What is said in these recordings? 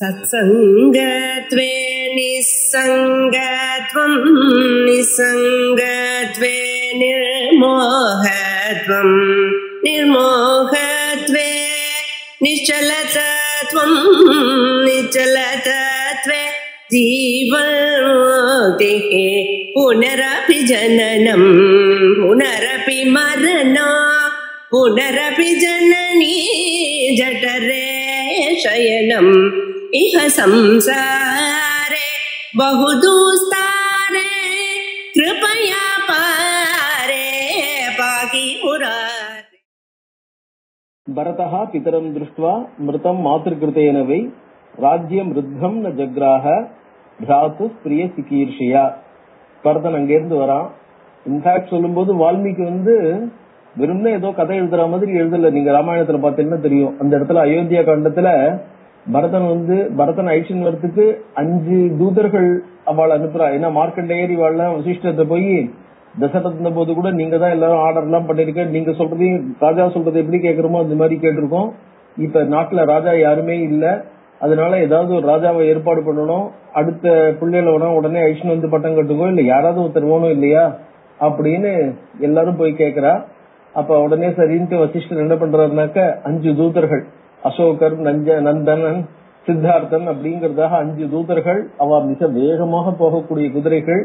सत्संगत्वे निस्संगत्वं निस्संगत्वे निर्मोहत्वं निर्मोहत्वे निश्चलतत्वं निश्चलतत्वे जीवन्मुक्तिः पुनरपि जननं पुनरपि मरणं पुनरपि जननी जठरे शयनम् इह संसारे बहुदुस्तारे कृपया पारे पाहि मुरारे। भरतः पितरं दृष्ट्वा मृतं मातृकृतेन वै राज्यं रुद्धं न जग्राह भ्रातु प्रिय சிகீர்ஷியா. பரதன் அங்கிருந்து வரான். இன்ஃபேக்ட் சொல்லும்போது வால்மீகி வெறும்னே ஏதோ கதை எழுதுற மாதிரி எழுதல. நீங்க ராமாயணத்துல பாத்தீங்கன்னா தெரியும், அந்த இடத்துல அயோத்தியா காண்டத்துல பரதன் ஐஷன் வரத்துக்கு 5 தூதர்கள் அவள் அனுப்புறா. ஏன்னா மார்க்கண்டேயர் இவாள்லாம் வசிஷ்டத்தை போய் தசரத்ன போது கூட நீங்க தான் எல்லாரும் ஆர்டர் எல்லாம் பண்ணிருக்க, நீங்க சொல்றதையும் ராஜா சொல்றது எப்படி கேட்கறோமோ அந்த மாதிரி கேட்டிருக்கோம். இப்ப நாட்டுல ராஜா யாருமே இல்ல, அதனால ஏதாவது ஒரு ராஜாவை ஏற்பாடு பண்ணணும். அடுத்த பிள்ளைகள வேணா உடனே ஐஷன் பட்டம் கட்டுக்கோ, இல்ல யாராவது ஒருத்தர் வேணும் இல்லையா அப்படின்னு எல்லாரும் போய் கேக்குறா. அப்ப உடனே சரின்ட்டு வசிஷ்டர் என்ன பண்றாருனாக்க 5 தூதர்கள், அசோகர், நந்தனன், சித்தார்த்தன் அப்படிங்கறதாக 5 தூதர்கள், அவ மிக வேகமாக போகக்கூடிய குதிரைகள்.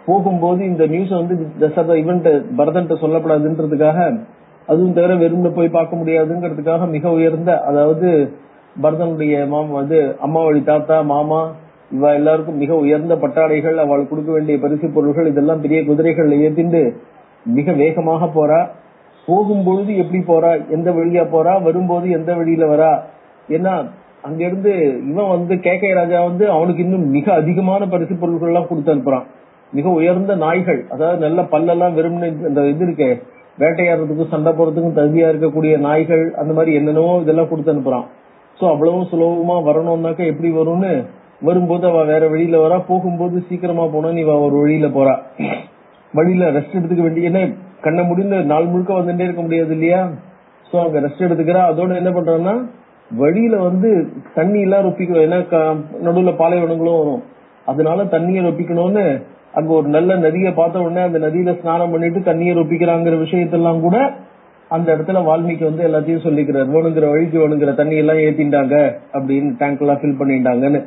போகும்போது இந்த நியூஸ் தசரத இவன்ட் பரதன்ட்ட சொல்லப்படாதுன்றதுக்காக, அதுவும் தவிர வெறும்ல போய் பார்க்க முடியாதுங்கிறதுக்காக மிக உயர்ந்த, அதாவது பரதனுடைய அம்மா வழி தாத்தா மாமா இவ எல்லாருக்கும் மிக உயர்ந்த பட்டாடைகள், அவள் கொடுக்க வேண்டிய பரிசு பொருள்கள் இதெல்லாம் பெரிய குதிரைகள் ஏத்திண்டு மிக வேகமாக போறா. போகும்பொழுது எப்படி போறா, எந்த வழியா போறா, வரும்போது எந்த வழியில வரா. ஏன்னா அங்கிருந்து இவன் கேகே ராஜா அவனுக்கு இன்னும் மிக அதிகமான பரிசு பொருள்கள் எல்லாம் கொடுத்து அனுப்புறான். மிக உயர்ந்த நாய்கள், அதாவது நல்ல பல்லெல்லாம் வெறும் இந்த இது இருக்க வேட்டையாடுறதுக்கும் சண்டை போறதுக்கும் தகுதியா இருக்கக்கூடிய நாய்கள், அந்த மாதிரி என்னென்னவோ இதெல்லாம் கொடுத்து அனுப்புறான். சோ அவ்வளவும் சுலபமா வரணும்னாக்க எப்படி வரும்னு, வரும்போது அவ வேற வழியில வரா, போகும்போது சீக்கிரமா போனோன்னு இவ ஒரு வழியில போறா. வழியில ரெஸ்ட் எடுத்துக்க வேண்டிய, என்ன கண்ண முடிந்து நாள் முழுக்க வந்துட்டே இருக்க முடியாது இல்லையா. சோ அங்க ரெஸ்ட் எடுத்துக்கிறா. அதோட என்ன பண்றான்னா வழியில தண்ணி எல்லாம் ரொப்பிக்கணும், ஏன்னா நடுவுல பாலைவனங்களும் வரும், அதனால தண்ணியை ரொப்பிக்கணும்னு அங்க ஒரு நல்ல நதியை பார்த்த உடனே அந்த நதியில ஸ்நானம் பண்ணிட்டு தண்ணியை ரொப்பிக்கிறாங்கிற விஷயத்தெல்லாம் கூட அந்த இடத்துல வால்மீகி எல்லாத்தையும் சொல்லிக்கிறார். வேணுங்கிற வழிக்கு வேணுங்கிற தண்ணி எல்லாம் ஏத்திட்டாங்க அப்படின்னு, டேங்க் எல்லாம் ஃபில் பண்ணிட்டாங்கன்னு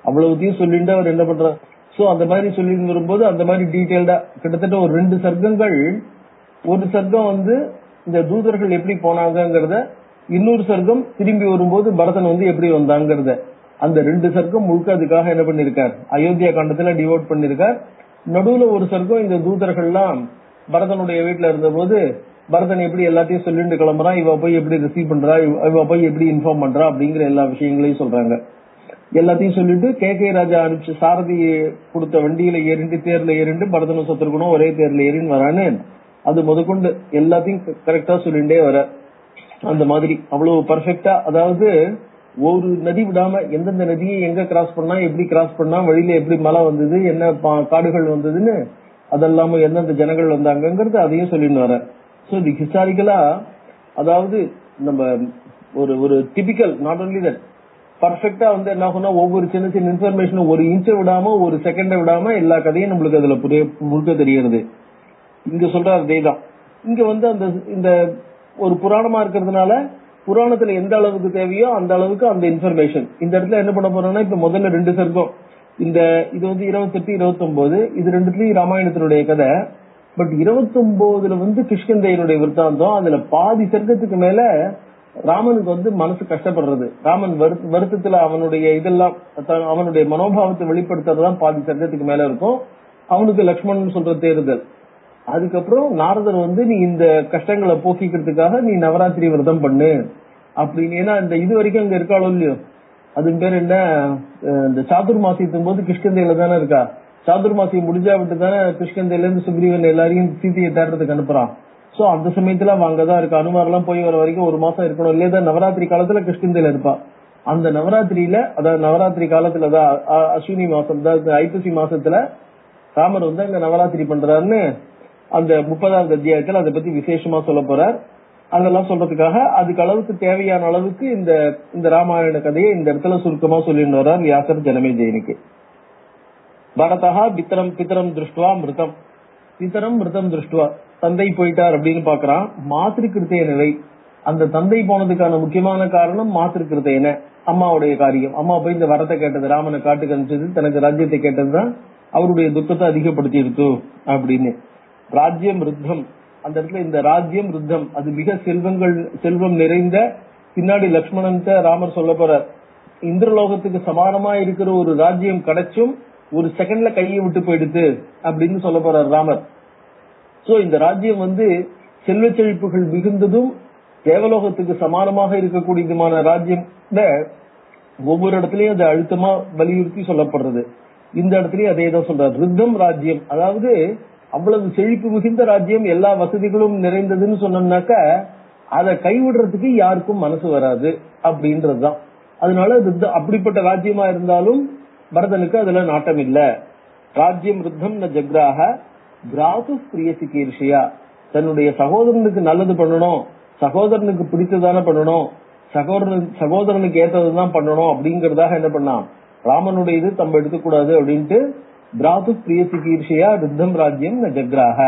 அவ்வளவுத்தையும் சொல்லிட்டு அவர் என்ன பண்றாரு. சோ அந்த மாதிரி சொல்லிட்டு வரும்போது அந்த மாதிரி டீடைல்டா கிட்டத்தட்ட ஒரு 2 சர்க்கங்கள், ஒரு சர்க்கம் இந்த தூதர்கள் எப்படி போனாங்கிறத, இன்னொரு சர்க்கம் திரும்பி வரும்போது பரதன் எப்படி வந்தாங்கிறத, அந்த 2 சர்க்கம் முழுக்க அதுக்காக என்ன பண்ணிருக்கார், அயோத்தியா காண்டத்துல டிவோட் பண்ணிருக்கார். நடுவுல ஒரு சர்க்கம் இந்த தூதர்கள்லாம் பரதனுடைய வீட்டுல இருந்த போது பரதன் எப்படி எல்லாத்தையும் சொல்லிட்டு கிளம்புறான், இவ போய் எப்படி ரிசீவ் பண்றா, இவ போய் எப்படி இன்ஃபார்ம் பண்றா அப்படிங்கிற எல்லா விஷயங்களையும் சொல்றாங்க. எல்லாத்தையும் சொல்லிட்டு கேகே ராஜா அனுப்பிச்சு சாரதி கொடுத்த வண்டியில ஏறிண்டு தேர்ல ஏறிண்டு பரதனும் சத்துருக்கணும் ஒரே தேர்ல ஏறின்னு வரான்னு அது முதற்கொண்டு எல்லாத்தையும் கரெக்டா சொல்லிண்டே வர. அந்த மாதிரி அவ்வளவு பர்ஃபெக்டா, அதாவது ஒரு நதி விடாம எந்தெந்த நதியை எங்க கிராஸ் பண்ணா, எப்படி கிராஸ் பண்ணா, வழியில எப்படி மழை வந்தது, என்ன காடுகள் வந்ததுன்னு, அதெல்லாம எந்தெந்த ஜனங்கள் வந்தாங்கிறது அதையும் சொல்லிட்டு வர. சோ இது ஹிஸ்டாரிக்கலா, அதாவது நம்ம ஒரு டிபிக்கல், நாட் ஒன்லி தட், பர்ஃபெக்டா என்ன ஆகும்னா ஒவ்வொரு சின்ன சின்ன இன்ஃபர்மேஷன் ஒரு இன்ச்சை விடாம ஒரு செகண்டை விடாம எல்லா கதையும் நம்மளுக்கு அதுல முழுக்க தெரிகிறது. இங்க சொல்ற அதேதான். இங்க அந்த இந்த ஒரு புராணமா இருக்கிறதுனால புராணத்துல எந்த அளவுக்கு தேவையோ அந்த அளவுக்கு அந்த இன்ஃபர்மேஷன் இந்த இடத்துல என்ன பண்ண போறோம்னா, இப்ப முதல்ல 2 சர்க்கம், இது 28, 29, இது ரெண்டுத்துலயும் ராமாயணத்தினுடைய கதை. பட் 29ல கிஷ்கிந்தையனுடைய விற்த்தாந்தம். அதுல பாதி சர்க்கத்துக்கு மேல ராமனுக்கு மனசு கஷ்டப்படுறது, ராமன் வருத்தத்துல அவனுடைய இதெல்லாம் அவனுடைய மனோபாவத்தை வெளிப்படுத்துறதுதான் பாதி சர்க்கத்துக்கு மேல இருக்கும். அவனுக்கு லக்ஷ்மணன் சொல்ற தேர்தல். அதுக்கப்புறம் நாரதர் நீ இந்த கஷ்டங்களை போக்கிக்கிறதுக்காக நீ நவராத்திரி விரதம் பண்ணு அப்படின்னு. ஏன்னா இந்த இது வரைக்கும் அங்க இருக்காளோ இல்லையோ, அது பேர் என்ன, இந்த சாதுர்மாசியத்தும் போது கிஷ்கிந்தையில தானே இருக்கா. சாதுர்மாசியம் முடிஞ்சா விட்டு தானே கிஷ்கிந்தையில இருந்து சுக்ரீவன் எல்லாரையும் சீதையை தேடுறதுக்கு அனுப்புறான். சோ அந்த சமயத்துல அவன் அங்கதான் இருக்கா. அனுமார் எல்லாம் போய் வர வரைக்கும் 1 மாசம் இருக்கணும் இல்லையா. நவராத்திரி காலத்துல கிஷ்கிந்தையில இருப்பா. அந்த நவராத்திரியில, அதாவது நவராத்திரி காலத்துலதான் அஸ்வினி மாசம், அதாவது ஐப்பசி மாசத்துல ராமர் அங்க நவராத்திரி பண்றாருன்னு அந்த 30வது அத்தியாயத்துல அதை பத்தி விசேஷமா சொல்ல போறார். அதெல்லாம் சொல்றதுக்காக அதுக்கு அளவுக்கு தேவையான அளவுக்கு இந்த இந்த ராமாயண கதையை இந்த இடத்துல சுருக்கமா சொல்லிட்டு வர்றார் வியாசர் ஜனமேஜயனுக்கு. பரதா பித்தரம் பித்தரம் திருஷ்டுவா மிருதம், பித்தரம் மிருதம் திருஷ்டுவா, தந்தை போயிட்டார் அப்படின்னு பாக்குறான். மாத்திருக்கிருத்தேனவை, அந்த தந்தை போனதுக்கான முக்கியமான காரணம் மாத்திருக்கிருத்தேன, அம்மாவுடைய காரியம். அம்மா போய் இந்த வரத்தை கேட்டது, ராமனை காட்டுக்கு அனுப்பிச்சது, தனக்கு ராஜ்யத்தை கேட்டதுதான் அவருடைய துக்கத்தை அதிகப்படுத்தி இருக்கு அப்படின்னு. ராஜ்யம் ருத்தம், அந்த இடத்துல இந்த ராஜ்யம் ருத்தம் அது மிக செல்வம் நிறைந்த, பின்னாடி லக்ஷ்மணன் ராமர் சொல்ல போறார், இந்திரலோகத்துக்கு சமானமா இருக்கிற ஒரு ராஜ்யம் கிடைச்சும் ஒரு செகண்ட்ல கையை விட்டு போயிடுது அப்படின்னு சொல்ல போறார் ராமர். சோ இந்த ராஜ்யம் செல்வ செழிப்புகள் மிகுந்ததும் தேவலோகத்துக்கு சமானமாக இருக்கக்கூடியதுமான ராஜ்யம் ஒவ்வொரு இடத்துலயும் அது அழுத்தமா வலியுறுத்தி சொல்லப்படுறது. இந்த இடத்துலயும் அதே தான் சொல்றாரு, ருத்தம் ராஜ்யம், அதாவது அவ்வளவு செழிப்பு மிகுந்த ராஜ்யம், எல்லா வசதிகளும் நிறைந்ததுன்னு சொன்னோம்னாக்க அதை கைவிடுறதுக்கு யாருக்கும் மனசு வராது அப்படின்றதுதான். அதனால அப்படிப்பட்ட ராஜ்யமா இருந்தாலும் பரதனுக்கு அதுல நாட்டம் இல்ல. ராஜ்யம் ருத்தம் ந ஜக்ராஹ பிராது பிரியசிகீர்ஷியா, தன்னுடைய சகோதரனுக்கு நல்லது பண்ணணும், சகோதரனுக்கு பிடித்ததான பண்ணணும், சகோதரனுக்கு ஏற்றதுதான் பண்ணணும் அப்படிங்கறதாக என்ன பண்ணான், ராமனுடைய இது நம்ம எடுக்கக்கூடாது அப்படின்ட்டு பிராது பிரியசிகீர்ஷியா ருத்தம் ராஜ்யம் ந ஜக்ராஹ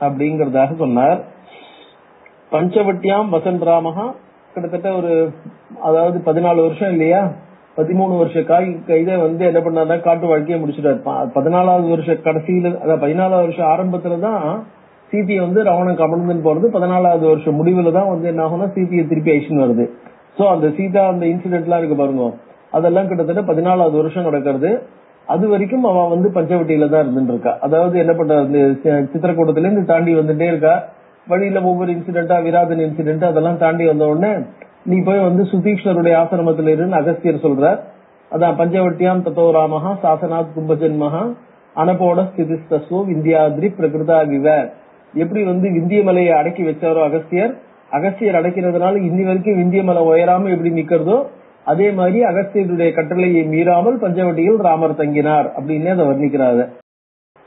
அப்படிங்கறதாக சொன்னார். பஞ்சவட்டியாம் வசன் ராமஹா, கிட்டத்தட்ட ஒரு அதாவது 14 வருஷம் இல்லையா, 13 வருஷ இதை என்ன பண்ணாருன்னா காட்டு வாழ்க்கையை முடிச்சுட்டாரு. 14வது வருஷ கடைசியில, அதாவது 14வது வருஷம் ஆரம்பத்துலதான் சீதையை ராவணன் கமர்ந்து போறது, 14வது வருஷம் முடிவுல தான் என்ன ஆகும்னா சீதையை திருப்பி ஐஷன் வருது. சோ அந்த சீதா அந்த இன்சிடென்ட் எல்லாம் இருக்கு பாருங்க, அதெல்லாம் கிட்டத்தட்ட 14வது வருஷம் நடக்கிறது. அது வரைக்கும் அவ பஞ்சவட்டியில தான் இருந்துட்டு இருக்கா. அதாவது என்ன பண்ற, சித்திரக்கூடத்துல இருந்து தாண்டி வந்துட்டே இருக்கா. வழியில ஒவ்வொரு இன்சிடென்டா, விராதன் இன்சிடென்ட் அதெல்லாம் தாண்டி வந்த உடனே நீ போய் சுதீஷ்ணருடைய ஆசிரமத்துல இருந்து அகஸ்தியர் சொல்றார். அதான் பஞ்சவட்டியாம் தத்தோ ராமஹா சாசனாத் கும்பஜன்மஹா அனபோட ஸ்திதிஸ்தஸ்வோ விந்தியாத்ரி பிரகிருதா விவ, எப்படி விந்திய மலையை அடக்கி வச்சாரோ அகஸ்தியர் அடக்கிறதுனால இன்னி வரைக்கும் விந்திய மலை உயராம எப்படி நிக்கிறதோ, அதே மாதிரி அகஸ்தியருடைய கட்டளையை மீறாமல் பஞ்சவட்டியில் ராமர் தங்கினார் அப்படின்னு அதை வர்ணிக்கிறாரு.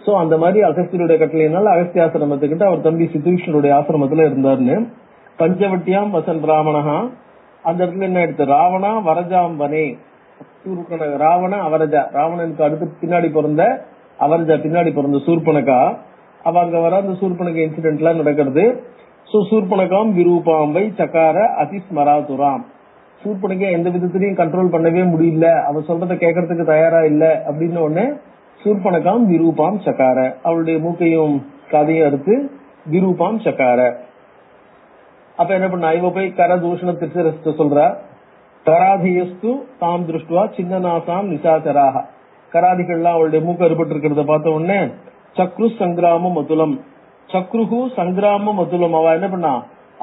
சோ அந்த மாதிரி அகஸ்தியருடைய கட்டளையினால அகஸ்திய ஆசிரமத்துக்கிட்ட அவர் தம்பி சிதீஷ்ணருடைய ஆசிரமத்துல இருந்தாருன்னு. பஞ்சவட்டியாம் வசன் ராமனஹா, அந்த இடத்துல என்ன எடுத்து, ராவணா வரஜாம்பனே, ராவண அவரஜா, ராவணனுக்கு அடுத்து பின்னாடி பிறந்த அவரஜா, பின்னாடி பிறந்த சூர்பனகா, அவ அங்க வர அந்த சூர்பனகா இன்சிடென்ட் எல்லாம் நடக்கிறது. சோ சூர்பனகாம் விரூபாம்பை சக்கார அதிஸ்மராதுராம், சூர்பனகா எந்த விதத்திலையும் கண்ட்ரோல் பண்ணவே முடியல, அவ சொல்றத கேட்கறதுக்கு தயாரா இல்ல அப்படின்னு உடனே சூர்பனகாம் விரூபாம் சக்கார, அவளுடைய மூக்கையும் காதையும் அறுத்து விரூபாம் சக்கார. அப்ப என்ன பண்ண, இவ போய் கர தூஷண திருச்சரஸ்த சொல்றா, கராதியஸ்து தாம் திருஷ்டுவா சின்னநாசாம் நிசாச்சராக, கராதிகள்லாம் அவளுடைய மூக்கு அறுபட்டு இருக்கிறத பார்த்த உடனே சக்ரு சங்கிராமம் அதுலம், சக்ருஹு சங்கிராமம் அதுலம், அவ என்ன பண்ணா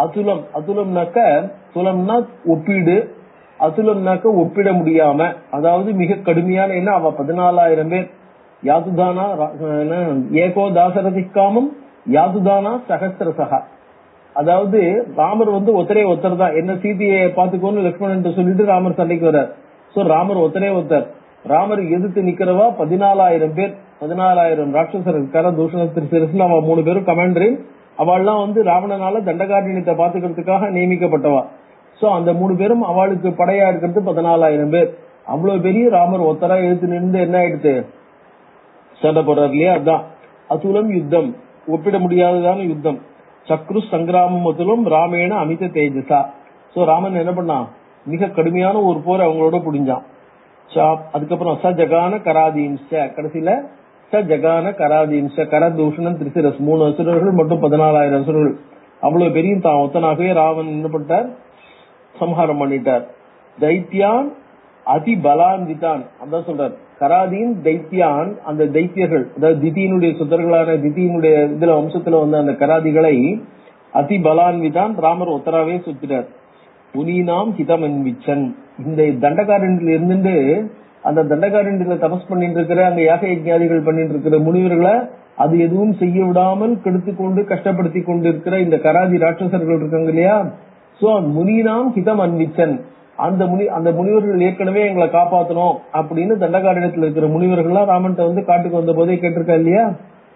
அதுலம், அதுலம்னாக்க துலம்னா ஒப்பீடு, அதுலம்னாக்க ஒப்பிட முடியாம, அதாவது மிக கடுமையான, என்ன அவ 14,000 பேர், யாதுதானா ஏகோ தாசரதிக்காமம் யாதுதானா சகஸ்திரசகா, அதாவது ராமர் ஒத்தரே ஒத்தர் தான், என்ன சீதையை பாத்துக்கோன்னு லக்ஷ்மணன் சொல்லிட்டு ராமர் சண்டைக்கு வர்றார். சோ ராமர் ஒத்தரே ஒத்தர், ராமர் எதிர்த்து நிக்கிறவா 14,000 பேர், 14,000 ராட்சசர் இருக்கார, தூஷண திருசிரஸ்ல அவ 3 பேரும் கமாண்டரின், அவள்லாம் ராவணனால தண்டகாரண்யத்தை பாத்துக்கிறதுக்காக நியமிக்கப்பட்டவா. சோ அந்த 3 பேரும் அவளுக்கு படையா இருக்கிறது 14,000 பேர். அவ்வளவு பெரிய ராமர் ஒத்தரா எழுத்து நின்று என்ன ஆயிடுச்சு, சண்டை போடுறாரு இல்லையா, அதுதான் அதுலம் யுத்தம், ஒப்பிட முடியாததான யுத்தம். சக்ரு சங்கிராமம் அதுலம் ராமேண அமித தேஜசா, சோ ராமன் என்ன பண்ணான், மிக கடுமையான ஒரு போர் அவங்களோட புடிஞ்சான். அதுக்கப்புறம் ச ஜகான கராதீன்ஷ, கடைசியில ச ஜகான கராதீன்ஷ, கரதூஷணம் திருசிரஸ், 3 அசுரர்கள் மட்டும் 14,000 அசுரர்கள், அவ்வளவு பெரிய தான் ஒத்தனாகவே ராவன் என்ன பண்ணிட்டார், சம்ஹாரம் பண்ணிட்டார். தைத்தியான் அதி பலான்விதான், அதான் சொல்றார், கராதீன் தைத்தியான், அந்த தைத்தியர்கள், அதாவது திதியினுடைய சுத்தர்களான திதியினுடைய இதுல வம்சத்துல அந்த கராதிகளை அதி பலான்விதான் ராமர் ஒத்தராவே சுத்திட்டார். புனீனாம் ஹிதமன்விச்சன், இந்த தண்டகாரண்யில இருந்துட்டு அந்த தண்டகாரண்யில தபஸ் பண்ணிட்டு இருக்கிற, அங்க யாக யஜ்ஞாதிகள் பண்ணிட்டு இருக்கிற முனிவர்களை அது எதுவும் செய்ய விடாமல் கெடுத்து கொண்டு கஷ்டப்படுத்தி கொண்டு இருக்கிற இந்த கராதி ராட்சசர்கள் இருக்காங்க இல்லையா, சோ முனீனாம் ஹிதம் அன்விச்சன், அந்த முனிவர்கள் ஏற்கனவே எங்களை காப்பாத்தணும் அப்படின்னு தண்டகாரண்யத்தில் இருக்கிற முனிவர்கள்லாம் ராமன்ட்ட காட்டுக்கு வந்த போதே கேட்டிருக்கா இல்லையா,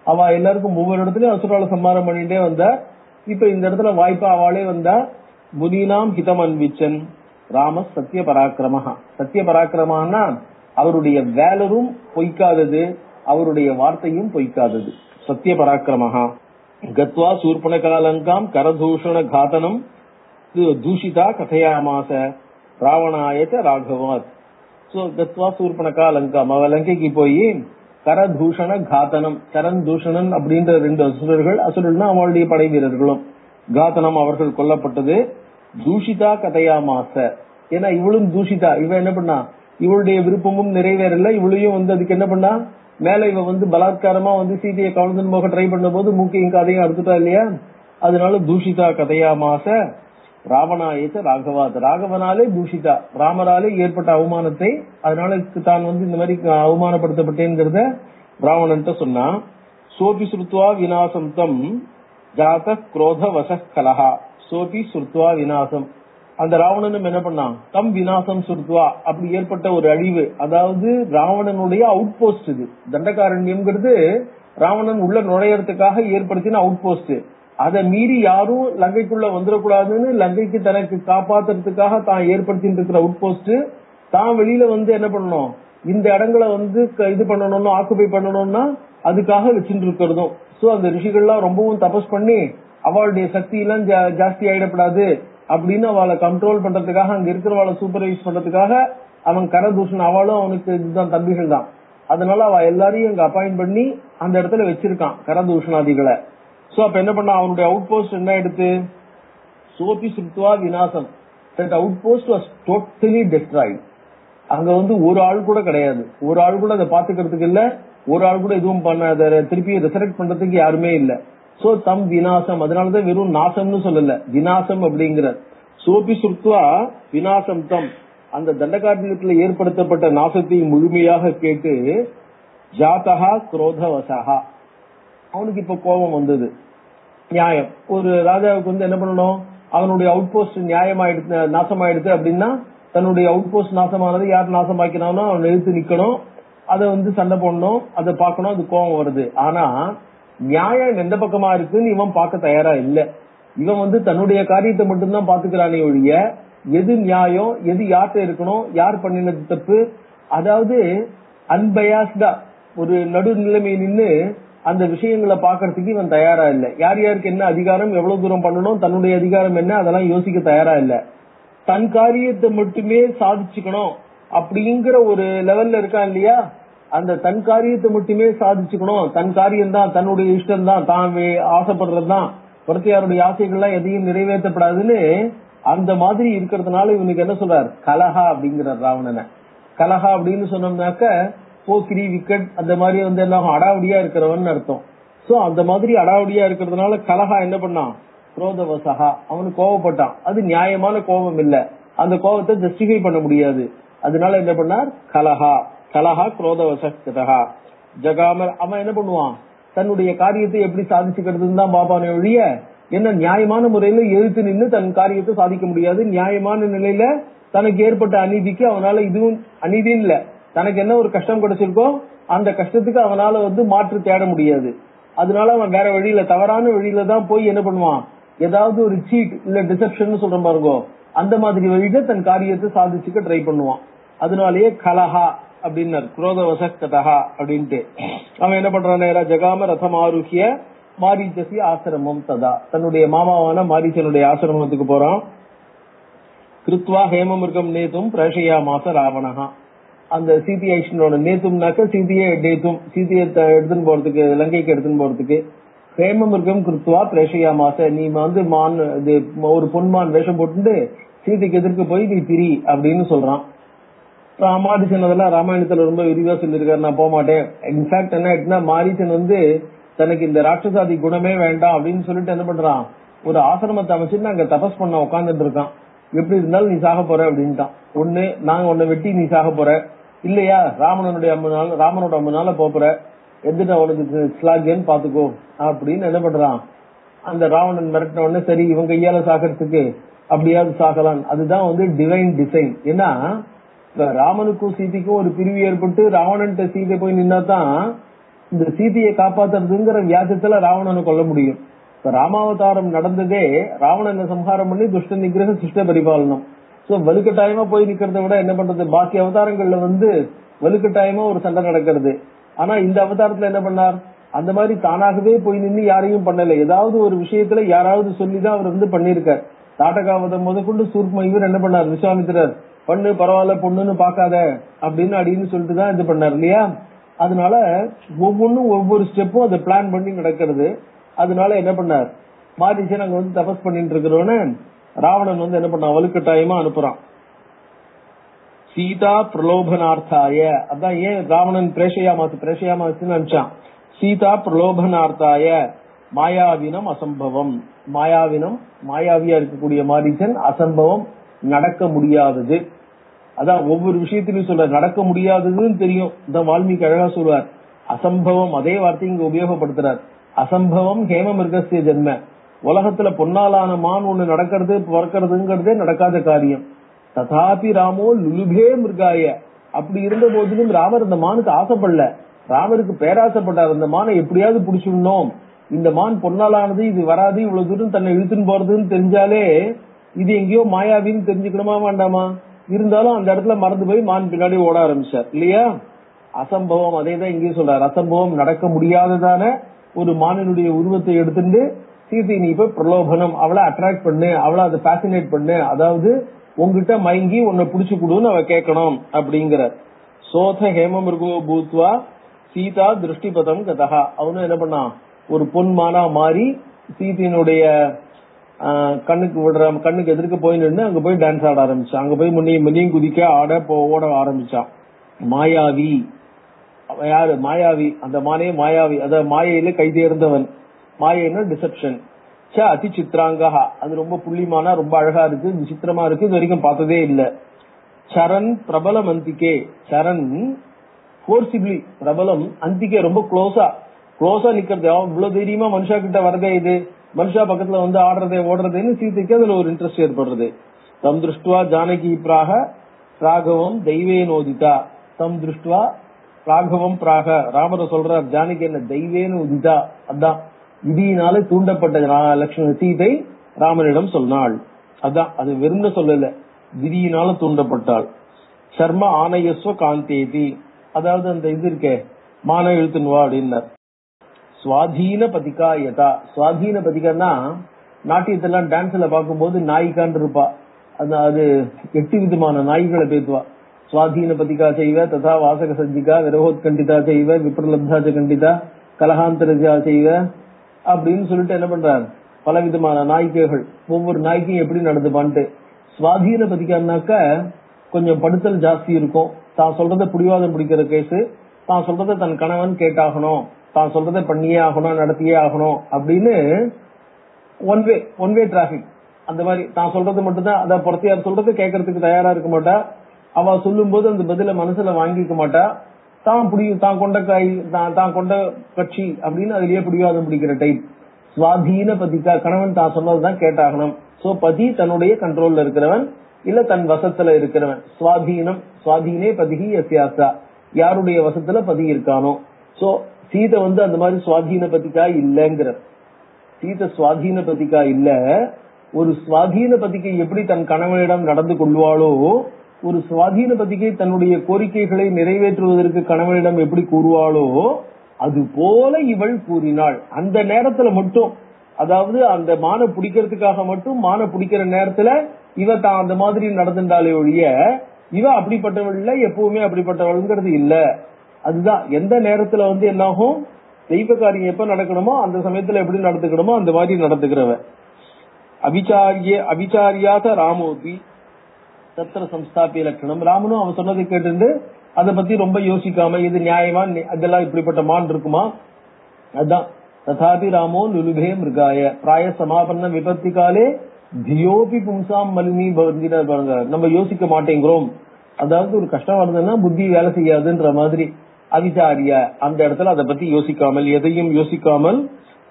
அவ எல்லாருக்கும் ஒவ்வொரு இடத்துலயும் அசுரால சம்மாரம் பண்ணிட்டே வந்தா. இப்ப இந்த இடத்துல வாய்ப்பா அவளே வந்தா, முனீனாம் ஹிதமன்விச்சன் ராம சத்திய பராக்கிரமஹா. சத்திய பராக்கிரமானா அவருடைய வேலரும் பொய்க்காதது, அவருடைய வார்த்தையும் பொய்க்காதது. சத்திய பராக்கிரமஹா. கத்வா சூர்பணகாலங்காம் கரதூஷண காதனம் தூஷிதா கதையாமாச ராவணாயச்ச ராகவாத். சோ கத்வா சூர்பணகா லங்காம், அவ லங்கைக்கு போய் கரதூஷண காதனம், கரன் தூஷணன் அப்படின்ற 2 அசுரர்கள், அசுரன்னா அவளுடைய படை வீரர்களும், காதனம் அவர்கள் கொல்லப்பட்டது. தூஷிதா கதையாமாச, ஏன்னா இவளும் தூஷிதா, இவ என்ன பண்ணா, இவளுடைய விருப்பமும் நிறைவேறல, இவளையும் அதுக்கு என்ன பண்ணா, மேல இவ பலாத்காரமா சீதையை கவுன்சன் போக ட்ரை பண்ண போது மூக்கையும் கதையும் அறுத்துட்டா இல்லையா, அதனால தூஷிதா கதையாமாச ராவணாயச்ச ராகவாத். ராகவனாலே தூஷிதா, ராமராலே ஏற்பட்ட அவமானத்தை, அதனால தான் இந்த மாதிரி அவமானப்படுத்தப்பட்டேங்கிறத ராவணன் சொன்னா. சோபி ஸ்ருத்வா விநாசம் தம் ஜாத குரோத வச கலஹா. சோபி ஸ்ருத்வா விநாசம், அந்த ராவணனும் என்ன பண்ணான், தம் விநாசம் சுருத்வா, அப்படி ஏற்பட்ட ஒரு அழிவு, அதாவது ராவணனுடைய அவுட் போஸ்ட். இது தண்டகாரண்யம்ங்கிறது ராவணன் உள்ள நுழையறதுக்காக ஏற்படுத்தின அவுட் போஸ்ட். அதை மீறி யாரும் லங்கைக்குள்ள வந்துடக்கூடாதுன்னு லங்கைக்கு தனக்கு காப்பாத்துறதுக்காக தான் ஏற்படுத்திட்டு இருக்கிற அவுட் போஸ்ட். தான் வெளியில என்ன பண்ணணும், இந்த இடங்களை இது பண்ணணும்னு, ஆக்குபை பண்ணணும்னா அதுக்காக வச்சுட்டு இருக்கிறதும். சோ அந்த ரிஷிகள்லாம் ரொம்பவும் தபஸ் பண்ணி அவளுடைய சக்தி எல்லாம் ஜாஸ்தி ஆயிடப்படாது அப்படின்னு அவளை கண்ட்ரோல் பண்றதுக்காக, அங்க இருக்கிறவளை சூப்பர்வைஸ் பண்றதுக்காக அவன் கரதூஷன், அவளும் அவனுக்கு இதுதான் தம்பிகள் தான், அதனால அவ எல்லாரையும் அங்க அப்பாயிண்ட் பண்ணி அந்த இடத்துல வச்சிருக்கான் கரதூஷணாதிகளை. சோ அப்ப என்ன பண்ண, அவனுடைய அவுட் போஸ்ட் என்ன எடுத்து, சோபி சுத்வா விநாசம், that outpost was totally destroyed. அங்க ஒரு ஆள் கூட கிடையாது, ஒரு ஆள் கூட அதை பாத்துக்கிறதுக்கு இல்ல, ஒரு ஆள் கூட எதுவும் பண்ண, அதை திருப்பி ரெசரெக்ட் பண்றதுக்கு யாருமே இல்ல. சோ தம் விநாசம், அதனாலதான் வெறும் நாசம்னு சொல்லல, விநாசம் அப்படிங்கிற. சோபி சுத்வா விநாசம் தம், அந்த தண்டகாரண்யத்துல ஏற்படுத்தப்பட்ட நாசத்தை முழுமையாக கேட்டு ஜாதகா குரோதவசகா, அவனுக்கு இப்ப கோபம் வந்தது. நியாயம், ஒரு ராஜாவுக்கு என்ன பண்ணணும், அவனுடைய அவுட் போஸ்ட் நியாயமாயிடுச்சு, நாசமாயிடுச்சு அப்படின்னா தன்னுடைய அவுட் போஸ்ட் நாசமானது யார் நாசமாக்கினாலும் அவன் எழுத்து நிக்கணும், அதை சண்டை போடணும், அதை பார்க்கணும், அது கோபம் வருது. ஆனா நியாயம் எந்த பக்கமா இருக்குன்னு இவன் பார்க்க தயாரா இல்ல. இவன் தன்னுடைய காரியத்தை மட்டும்தான் பாத்துக்கிறானே ஒழிய எது நியாயம், எது யார்கிட்ட இருக்கணும், யார் பண்ணினது தப்பு, அதாவது அன்பயாஸ்டா ஒரு நடுநிலைமை நின்று அந்த விஷயங்களை பாக்குறதுக்கு இவன் தயாரா இல்ல. யார் யாருக்கு என்ன அதிகாரம், எவ்வளவு தூரம் பண்ணணும், தன்னுடைய அதிகாரம் என்ன, அதெல்லாம் யோசிக்க தயாரா இல்ல. தன் காரியத்தை மட்டுமே சாதிச்சுக்கணும் அப்படிங்கிற ஒரு லெவல்ல இருக்கான் இல்லையா, அந்த தன் காரியத்தை மட்டுமே சாதிச்சுக்கணும், தன் காரியம் தான், தன்னுடைய இஷ்டம் தான், தான் ஆசைப்படுறதுதான், யாருடைய ஆசைகள்லாம் எதையும் நிறைவேற்றப்படாதுன்னு அந்த மாதிரி இருக்கிறதுனால இவனுக்கு என்ன சொல்றார், கலஹா அப்படிங்கிறார் ராவணனை. கலஹா அப்படின்னு சொன்னோம்னாக்க போக்கிரி விக்கெட் அந்த மாதிரி எல்லாம் அடாவடியா இருக்கிறவன் அர்த்தம். சோ அந்த மாதிரி அடாவடியா இருக்கிறதுனால கலஹா என்ன பண்ணான், குரோதவசகா, அவனுக்கு கோவப்பட்டான். அது நியாயமான கோபம் இல்ல, அந்த கோபத்தை ஜஸ்டிஃபை பண்ண முடியாது. அதனால என்ன பண்ணார், கலஹா கலஹா குரோதவசகா ஜகாமர். அவன் என்ன பண்ணுவான், தன்னுடைய காரியத்தை எப்படி சாதிச்சுக்கிறதுன்னு தான் பாப்பானே ஒழிய என்ன நியாயமான முறையில எழுத்து நின்று தன் காரியத்தை சாதிக்க முடியாது. நியாயமான நிலையில தனக்கு ஏற்பட்ட அநீதிக்கு அவனால, இதுவும் அநீதி இல்ல, தனக்கு என்ன ஒரு கஷ்டம் கிடைச்சிருக்கோ அந்த கஷ்டத்துக்கு அவனால மாற்று தேட முடியாது. அதனால அவன் வேற வழியில, தவறான வழியில தான் போய் என்ன பண்ணுவான், ஏதாவது ஒரு சீட் இல்ல டிசெப்ஷன் சொல்ற பாருங்கோ, அந்த மாதிரி வழியில தன் காரியத்தை சாதிச்சுக்க ட்ரை பண்ணுவான். அதனாலேயே கலஹா அப்படின்னார், குரோதவசகதா அப்படின்ட்டு. அவன் என்ன பண்றான், நேரா ஜகாம ரதம் ஆருகிய மாரீச்சசி ஆசிரமம் ததா, தன்னுடைய மாமாவான மாரீச்சனுடைய ஆசிரமத்துக்கு போறான். கிருத்வா ஹேமமிருகம் நேத்தும் பிரேஷயா மாச ராவணஹா, அந்த சீதையோட நேத்தும்னாக்க சீதையை டேத்தும், சீதையை எடுத்துன்னு போறதுக்கு, லங்கைக்கு எடுத்துன்னு போறதுக்கு. ஹேமமிருகம் கிருத்வா பிரேஷயா மாச, நீ மான் இது ஒரு பொன்மான் வேஷம் போட்டு சீதைக்கு எதிர்க்கு போய் நீ திரி அப்படின்னு சொல்றான். மாரீச்சன் அதெல்லாம் ராமாயணத்துல ரொம்ப விரிவா சொல்லியிருக்காரு, நான் போக மாட்டேன். இன்ஃபேக்ட் என்ன ஆயிடுச்சுன்னா, மாரீச்சன் தனக்கு இந்த ராட்சசாதி குணமே வேண்டாம் அப்படின்னு சொல்லிட்டு என்ன பண்றான், ஒரு ஆசிரமத்தை அமைச்சுட்டு அங்க தபஸ் பண்ண உட்காந்துட்டு இருக்கான். எப்படி இருந்தாலும் நீ சாக போற அப்படின்ட்டான். ஒண்ணு நாங்க உன்னை வெட்டி நீ சாக போற, இல்லையா ராமனோட அம்மனால போற, எதுனா உனக்கு ஸ்லாகியன்னு பாத்துக்கோ அப்படின்னு என்ன பண்றான். அந்த ராவணன் மிரட்டின உடனே சரி இவன் கையால சாகிறதுக்கு அப்படியாவது சாகலாம். அதுதான் டிவைன் டிசைன். ஏன்னா ராமனுக்கும் சீதைக்கும் ஒரு பிரிவு ஏற்பட்டு ராவணன் சீதை போய் நின்னாதான் இந்த சீதையை காப்பாத்துறதுங்கிற வியாஜத்துல ராவணனை கொல்ல முடியும். இப்ப ராமாவதாரம் நடந்ததே ராவணனை சம்ஹாரம் பண்ணி துஷ்ட நிகிரக சிஷ்ட பரிபாலனம். சோ வலுக்கட்டாயமா போய் நிக்கிறத விட என்ன பண்றது, பாக்கி அவதாரங்கள்ல வலுக்கட்டாயமா ஒரு சண்டை நடக்கிறது. ஆனா இந்த அவதாரத்துல என்ன பண்ணார், அந்த மாதிரி தானாகவே போய் நின்று யாரையும் பண்ணல. ஏதாவது ஒரு விஷயத்துல யாராவது சொல்லிதான் அவர் பண்ணிருக்கார். தாட்டகாவதம் முதற்கொண்டு சூர்ம இவர் என்ன பண்ணார், விஸ்வாமித்திரர் பண்ணு பரவாயில்ல பொண்ணுன்னு பாக்காத அப்படின்னு சொல்லிட்டுதான் இது பண்ணார் இல்லையா. அதனால ஒவ்வொன்னும் ஒவ்வொரு ஸ்டெப்பும் அதை பிளான் பண்ணி நடக்கிறது. அதனால என்ன பண்ணார், மாரீச்சன் அங்க தபஸ் பண்ணிட்டு இருக்கிறவன ராவணன் என்ன பண்ணான், வலுக்கட்டாயமா அனுப்புறான். சீதா பிரலோபனார்த்தாய, அதான் ஏன் ராவணன் பிரேஷயாமாசுன்னு நினைச்சான். சீதா பிரலோபனார்த்தாய மாயாவினம் அசம்பவம், மாயாவியா இருக்கக்கூடிய மாரீச்சன் அசம்பவம் நடக்க முடியாதது. அதான் ஒவ்வொரு விஷயத்திலும் சொல்ற நடக்க முடியாததுன்னு தெரியும். இதான் வால்மீகி அழகா சொல்வார். அசம்பவம் அதே வார்த்தை இங்க உபயோகப்படுத்துறார். அசம்பவம் ஹேம மிருகஸ்ய ஜென்ம, உலகத்துல பொன்னாலான மான் ஒண்ணு நடக்கிறது பிறக்கிறதுங்கிறதே நடக்காத காரியம். ததாபி ராமோ லுலுபே மிருகாய, அப்படி இருந்த போதிலும் ராமர் அந்த மானுக்கு ஆசைப்படல, ராமருக்கு பேராசைப்பட்டார். அந்த மானை எப்படியாவது பிடிச்சிடணும், இந்த மான் பொன்னாலானது, இது வராது, இவ்வளவு தூரம் தன்னை இழுத்துன்னு போறதுன்னு தெரிஞ்சாலே இது எங்கேயோ மாயாவின்னு தெரிஞ்சுக்கணுமா வேண்டாமா. இருந்தாலும் அந்த இடத்துல மறந்து போய் மான் பின்னாடி ஓட ஆரம்பிச்சார் இல்லையா. அசம்பவம் அதேதான் இங்கேயும் சொல்றார். அசம்பவம் நடக்க முடியாததான ஒரு மானினுடைய உருவத்தை எடுத்துட்டு சீதை நீ இப்ப பிரலோபனம், அவளை அட்ராக்ட் பண்ணு, அவளை அதை பாசினேட் பண்ணு, அதாவது உங்ககிட்ட மயங்கி உன்னை புடிச்சு கொடுன்னு அவ கேட்கணும் அப்படிங்கிற. சோத ஹேம மிருகோ பூத்வா சீதா திருஷ்டிபதம் கதா, அவனும் என்ன பண்ணான், ஒரு பொன் மானா மாறி சீதையினுடைய கண்ணுக்கு எதிர்க்க போய் நின்று அங்க போய் டான்ஸ் ஆட ஆரம்பிச்சான். அங்க போய் முன்னையும் குதிக்க ஓட ஆரம்பிச்சான். மாயாவி, யாரு மாயாவி, அந்த மானே மாயாவி, அதாவது மாயையில கை தேர்ந்தவன். மாயைன்னா டிசெப்ஷன். அதி சித்ராங்கா, அது ரொம்ப புள்ளிமானா ரொம்ப அழகா இருக்கு, விசித்திரமா இருக்கு, இது வரைக்கும் பார்த்ததே இல்ல. சரண் பிரபலம் அந்திகே, சரண் போர்சிபிளி, பிரபலம் அந்திகே ரொம்ப க்ளோஸா நிக்கிறது. இவ்வளவு தைரியமா மனுஷா கிட்ட வரதே, இது மனுஷா பக்கத்துல ஆடுறதே ஓடுறதுன்னு சீதைக்கு அதுல ஒரு இன்ட்ரெஸ்ட் ஏற்படுறது. தம் திருஷ்டுவா ஜானகி பிராக ராகவம் தெய்வேனோதிதா, தம் திருஷ்டுவா ராகவம் பிராக, ராமரை சொல்றார் ஜானகி என்ன தெய்வேனு உதிதா, அதான் விதியினால தூண்டப்பட்ட லட்சுமண சீதை ராமனிடம் சொன்னாள். அதான் அது வெறும்னு சொல்லல, விதியினால தூண்டப்பட்டாள். சர்ம ஆனயஸ்வ காந்தேதி, அதாவது அந்த இது இருக்கே மான எழுத்துன்வா அப்படின்னார். சுவாதீன பதிகா யதா, சுவாதீன பதிகான்னா நாட்டியத்தெல்லாம் டான்ஸ்ல பார்க்கும்போது நாயிகான் இருப்பா, அது 8 விதமான நாய்களை பேசுவா. சுவாதீன பதிகா செய்வ ததா வாசக சஞ்சிகா விரகோத்கண்டிதா செய்வ விப்ரலப்தாஜ கண்டிதா கலகாந்தரஜா செய்வ அப்படின்னு சொல்லிட்டு என்ன பண்றாரு, பல விதமான நாய்க்கைகள், ஒவ்வொரு நாய்க்கும் எப்படி நடந்துப்பான்ட்டு. சுவாதீன பதிகான்னாக்க கொஞ்சம் படுத்தல் ஜாஸ்தி இருக்கும். தான் சொல்றத பிடிவாதம் பிடிக்கிற கேஸ், தான் சொல்றத தன் கணவன் கேட்டாகணும், தான் சொல்றதை பண்ணியே ஆகணும், நடத்தியே ஆகணும் அப்படின்னு ஒன் வே டிராபிக். அந்த மாதிரி தான் சொல்றது மட்டும்தான், அத பொறுத்தையார் சொல்றது கேட்கறதுக்கு தயாரா இருக்க மாட்டா. அவ சொல்லும் போது அந்த பதில மனசுல வாங்கிக்க மாட்டா. தான் கொண்ட கட்சி அப்படின்னு அதுலயே பிடிவாதம் பிடிக்கிற டைப். சுவாதீன பதிகா, கணவன் தான் சொன்னதுதான் கேட்டாகணும். சோ பதி தன்னுடைய கண்ட்ரோல்ல இருக்கிறவன், இல்ல தன் வசத்துல இருக்கிறவன். சுவாதீனம், சுவாதீனே பதிகி யஸ்யாசா, யாருடைய வசத்துல பதி இருக்கானோ. சோ சீதை அந்த மாதிரி சுவாதீன பதிகா இல்லங்கிற. சீதை சுவாதீன பதிகா இல்ல. ஒரு சுவாதீன பதிகை எப்படி தன் கணவனிடம் நடந்து கொள்வாளோ, ஒரு சுவாதீன பதிகை தன்னுடைய கோரிக்கைகளை நிறைவேற்றுவதற்கு கணவனிடம் எப்படி கூறுவாளோ, அது போல இவள் கூறினாள். அந்த நேரத்துல மட்டும், அதாவது அந்த மான பிடிக்கிறதுக்காக மட்டும், மான பிடிக்கிற நேரத்துல இவ தான் அந்த மாதிரி நடந்துட்டாலே ஒழிய இவ அப்படிப்பட்டவள் இல்ல, எப்பவுமே அப்படிப்பட்டவள்ங்கிறது இல்ல. அதுதான் எந்த நேரத்துல என்னாகும், தெய்வ காரியம் எப்ப நடக்கணுமோ அந்த சமயத்துல எப்படி நடந்துக்கணுமோ அந்த மாதிரி நடந்துக்கிறவ. அபிச்சாரியாத ராமோபி தத்திர சம்ஸ்தாபிய லட்சணம். ராமனும் அவன் சொன்னதை கேட்டு அதை பத்தி ரொம்ப யோசிக்காம, இது நியாயமா, அதெல்லாம் இப்படிப்பட்ட மான் இருக்குமா, அதான் ததாபி ராமோ லுலுபே மிருகாய பிராய சமாபன்ன விபத்தி காலே தியோபி பும்சாம் மலினி பாருங்க. நம்ம யோசிக்க மாட்டேங்கிறோம், அதாவது ஒரு கஷ்டம் வருதுன்னா புத்தி வேலை செய்யாதுன்ற மாதிரி. அவிச்சாரிய, அந்த இடத்துல அதை பத்தி யோசிக்காமல், எதையும் யோசிக்காமல்,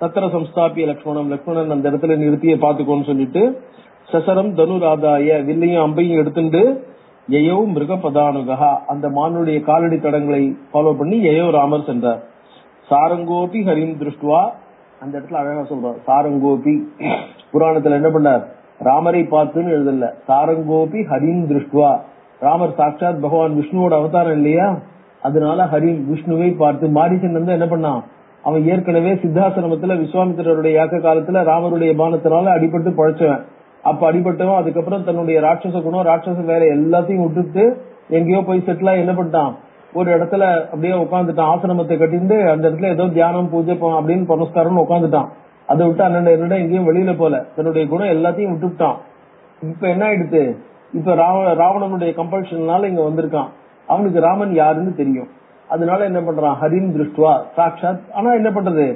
தத்திர சம்ஸ்தாபிய லக்ஷ்மணன் அந்த இடத்துல நிறுத்திய பாத்துக்கோன்னு சொல்லிட்டு, சசரம் தனுராதாய, வில்லையும் அம்பையும் எடுத்துட்டு, யயோ மிருகபதானுகா, அந்த மானுடைய காலடி தடங்களை ஃபாலோ பண்ணி யயோ ராமர் சென்றார். சாரங்கோபி ஹரிம் திருஷ்டுவா அந்த இடத்துல அழகா சொல்றோம். சாரங்கோபி புராணத்துல என்ன பண்ணார், ராமரை பார்த்துன்னு எழுதல, சாரங்கோபி ஹரிம் திருஷ்டுவா. ராமர் சாட்சாத் பகவான் விஷ்ணுவோட அவதாரம் இல்லையா, அதனால ஹரிம் விஷ்ணுவை பார்த்து. மாரீசன் வந்து என்ன பண்ணான், அவன் ஏற்கனவே சித்தாசிரமத்துல விஸ்வாமித்திரருடைய யாக்க காலத்துல ராமருடைய பானத்தினால அடிபட்டு பழைச்சவன். அப்ப அடிபட்டவன் அதுக்கப்புறம் தன்னுடைய ராட்சச குணம் ராட்சச வேலை எல்லாத்தையும் விட்டுட்டு எங்கேயோ போய் செட்டிலா என்ன பண்ணிட்டான், ஒரு இடத்துல அப்படியே உட்காந்துட்டான். ஆசிரமத்தை கட்டிட்டு அந்த இடத்துல ஏதோ தியானம் பூஜை அப்படின்னு பனஸ்காரம்னு உட்காந்துட்டான். அதை விட்டு அண்ணன் எங்கேயும் வெளியில போல, தன்னுடைய குணம் எல்லாத்தையும் விட்டுட்டான். இப்ப என்ன ஆயிடுத்து, இப்ப ராவணனுடைய கம்பல்ஷன்னால இங்க வந்திருக்கான். அவனுக்கு ராமன் யாருன்னு தெரியும். அதனால என்ன பண்றான், ஹரிம் திருஷ்டுவா சாட்சாத். ஆனா என்ன பண்றது,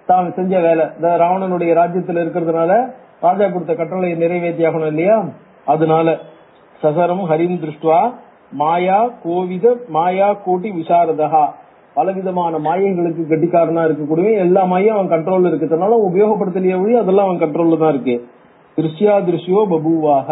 தான் செஞ்ச வேலை ராவணனுடைய ராஜ்யத்துல இருக்கிறதுனால ராஜா கொடுத்த கட்டளையை நிறைவேற்றி ஆகணும் இல்லையா. அதனால சசரம் ஹரிம் திருஷ்டுவா மாயா கோவித மாயா கோட்டி விசாரதா. பலவிதமான மாயங்களுக்கு கட்டிக்காரனா இருக்கக்கூடிய எல்லா மாயும் அவன் கண்ட்ரோல்ல இருக்கிறதுனால உபயோகப்படுத்தலையே ஒழி அதெல்லாம் அவன் கண்ட்ரோல்ல தான் இருக்கு. திருஷ்யா திருஷ்யோ பபுவாக.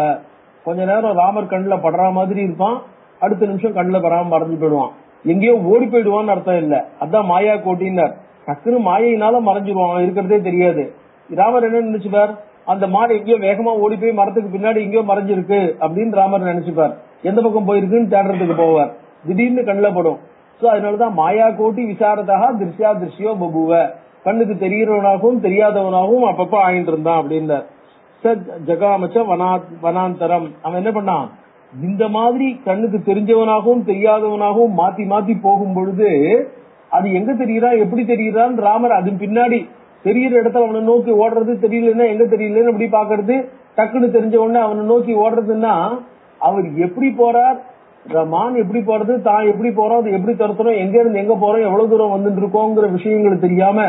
கொஞ்ச நேரம் ராமர் கண்ணுல படுற மாதிரி இருப்பான், அடுத்த நிமிஷம் கண்ணுல படாம மறைஞ்சு போயிடுவான். எங்கேயோ ஓடி போயிடுவான்னு அர்த்தம் இல்ல, அதான் மாயா கோட்டின்னார். டக்குன்னு மாயினால மறைஞ்சிருவான், இருக்கிறதே தெரியாது. ராமர் என்ன நினைச்சுப்பார், அந்த மாடு எங்கேயோ வேகமா ஓடி போய் மரத்துக்கு பின்னாடி எங்கேயோ மறைஞ்சிருக்கு அப்படின்னு ராமர் நினைச்சுப்பார். எந்த பக்கம் போயிருக்குன்னு தேடுறதுக்கு போவார், திடீர்னு கண்ணுல படும். சோ அதனாலதான் மாயா கோட்டி விசாரதாக திருஷ்யா திருஷ்யோ பபுவ. கண்ணுக்கு தெரிகிறவனாகவும் தெரியாதவனாகவும் அப்பப்ப ஆயிட்டு இருந்தான் அப்படின்னார். ஜகாமச்ச வனாந்தரம். அவன் என்ன பண்ணான், இந்த மாதிரி கண்ணுக்கு தெரிஞ்சவனாகவும் தெரியாதவனாகவும் மாத்தி மாத்தி போகும் பொழுது அது எங்க தெரியுறா எப்படி தெரியுறான்னு ராமர் அதன் பின்னாடி தெரியுற இடத்துல அவனை நோக்கி ஓடுறது, தெரியலன்னா எங்க தெரியலன்னு அப்படி பாக்குறது, டக்குன்னு தெரிஞ்ச உடனே அவனை நோக்கி ஓடுறதுன்னா அவர் எப்படி போறார், மான் எப்படி போறது, தான் எப்படி போறோம், அது எப்படி துரத்துறோம், எங்க இருந்து எங்க போறோம், எவ்வளவு தூரம் வந்துட்டு இருக்கோங்கிற விஷயங்கள் தெரியாம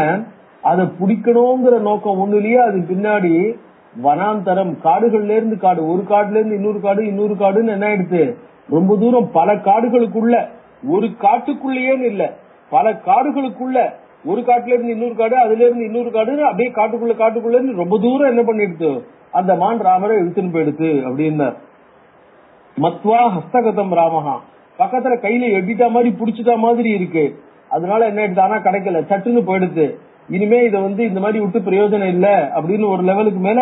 அதை பிடிக்கணுங்கிற நோக்கம் ஒண்ணு இல்லையா. அது பின்னாடி வனாந்தரம், காடுகள்ல இருந்து காடு, ஒரு காடுல இருந்து இன்னொரு காடு, இன்னொரு காடுன்னு என்ன ஆயிடுச்சு, ரொம்ப தூரம் பல காடுகளுக்குள்ள, ஒரு காட்டுக்குள்ளேயே இல்ல பல காடுகளுக்குள்ள, ஒரு காட்டுல இருந்து இன்னொரு காடு, அதுல இருந்து இன்னொரு காடு, அப்படியே காட்டுக்குள்ள இருந்து ரொம்ப தூரம் என்ன பண்ணிடுச்சு, அந்த மான் ராமரை இழுத்துன்னு போயிடுச்சு அப்படின்னார். மத்வா ஹஸ்தகதம் ராமஹா. பக்கத்துல கையில எட்டிட்டா மாதிரி புடிச்சிட்டா மாதிரி இருக்கு. அதனால என்ன ஆயிடுச்சு, ஆனா கிடைக்கல, சட்டுன்னு போயிடுச்சு. இனிமே இதை இந்த மாதிரி விட்டு பிரயோஜனம் இல்ல அப்படின்னு ஒரு லெவலுக்கு மேல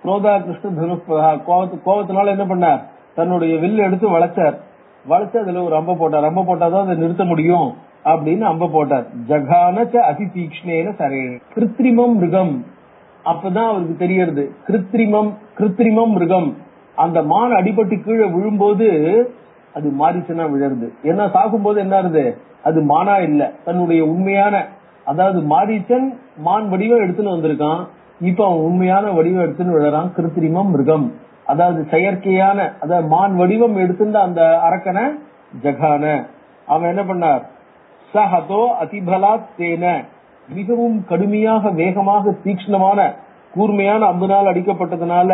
குரோதா கிருஷ்ண தனுஷ்பதா, கோபத்தினால என்ன பண்ணார், தன்னுடைய வில்லு எடுத்து வளைச்சு அதுல ஒரு அம்ப போட்டார். அம்ப போட்டாதான் அதை நிறுத்த முடியும் அப்படின்னு அம்ப போட்டார். ஜகானச்ச அதி தீக்ஷ்ணேன சரே. கிருத்திரிமம் மிருகம். அப்பதான் அவருக்கு தெரியறது, கிருத்திரிமம் மிருகம். அந்த மான் அடிபட்டு கீழே விழும்போது அது மாரிச்சனா விழருது. ஏன்னா சாகும் போது என்ன ஆகுது, அது மானா இல்ல, தன்னுடைய உண்மையான, அதாவது மாரீச்சன் மான் வடிவம் எடுத்துன்னு வந்திருக்கான், இப்ப அவன் உண்மையான வடிவம் எடுத்துன்னு விழறான். கிருத்திரிமம் மிருகம், அதாவது செயற்கையான, அதாவது மான் வடிவம் எடுத்துட்ட அந்த அரக்கனை ஜகான. அவன் என்ன பண்ணார், சஹதோ அதிபலாத் தேன. மிகவும் கடுமையாக வேகமாக தீக்ஷ்ணமான கூர்மையான அம்புனால் அடிக்கப்பட்டதுனால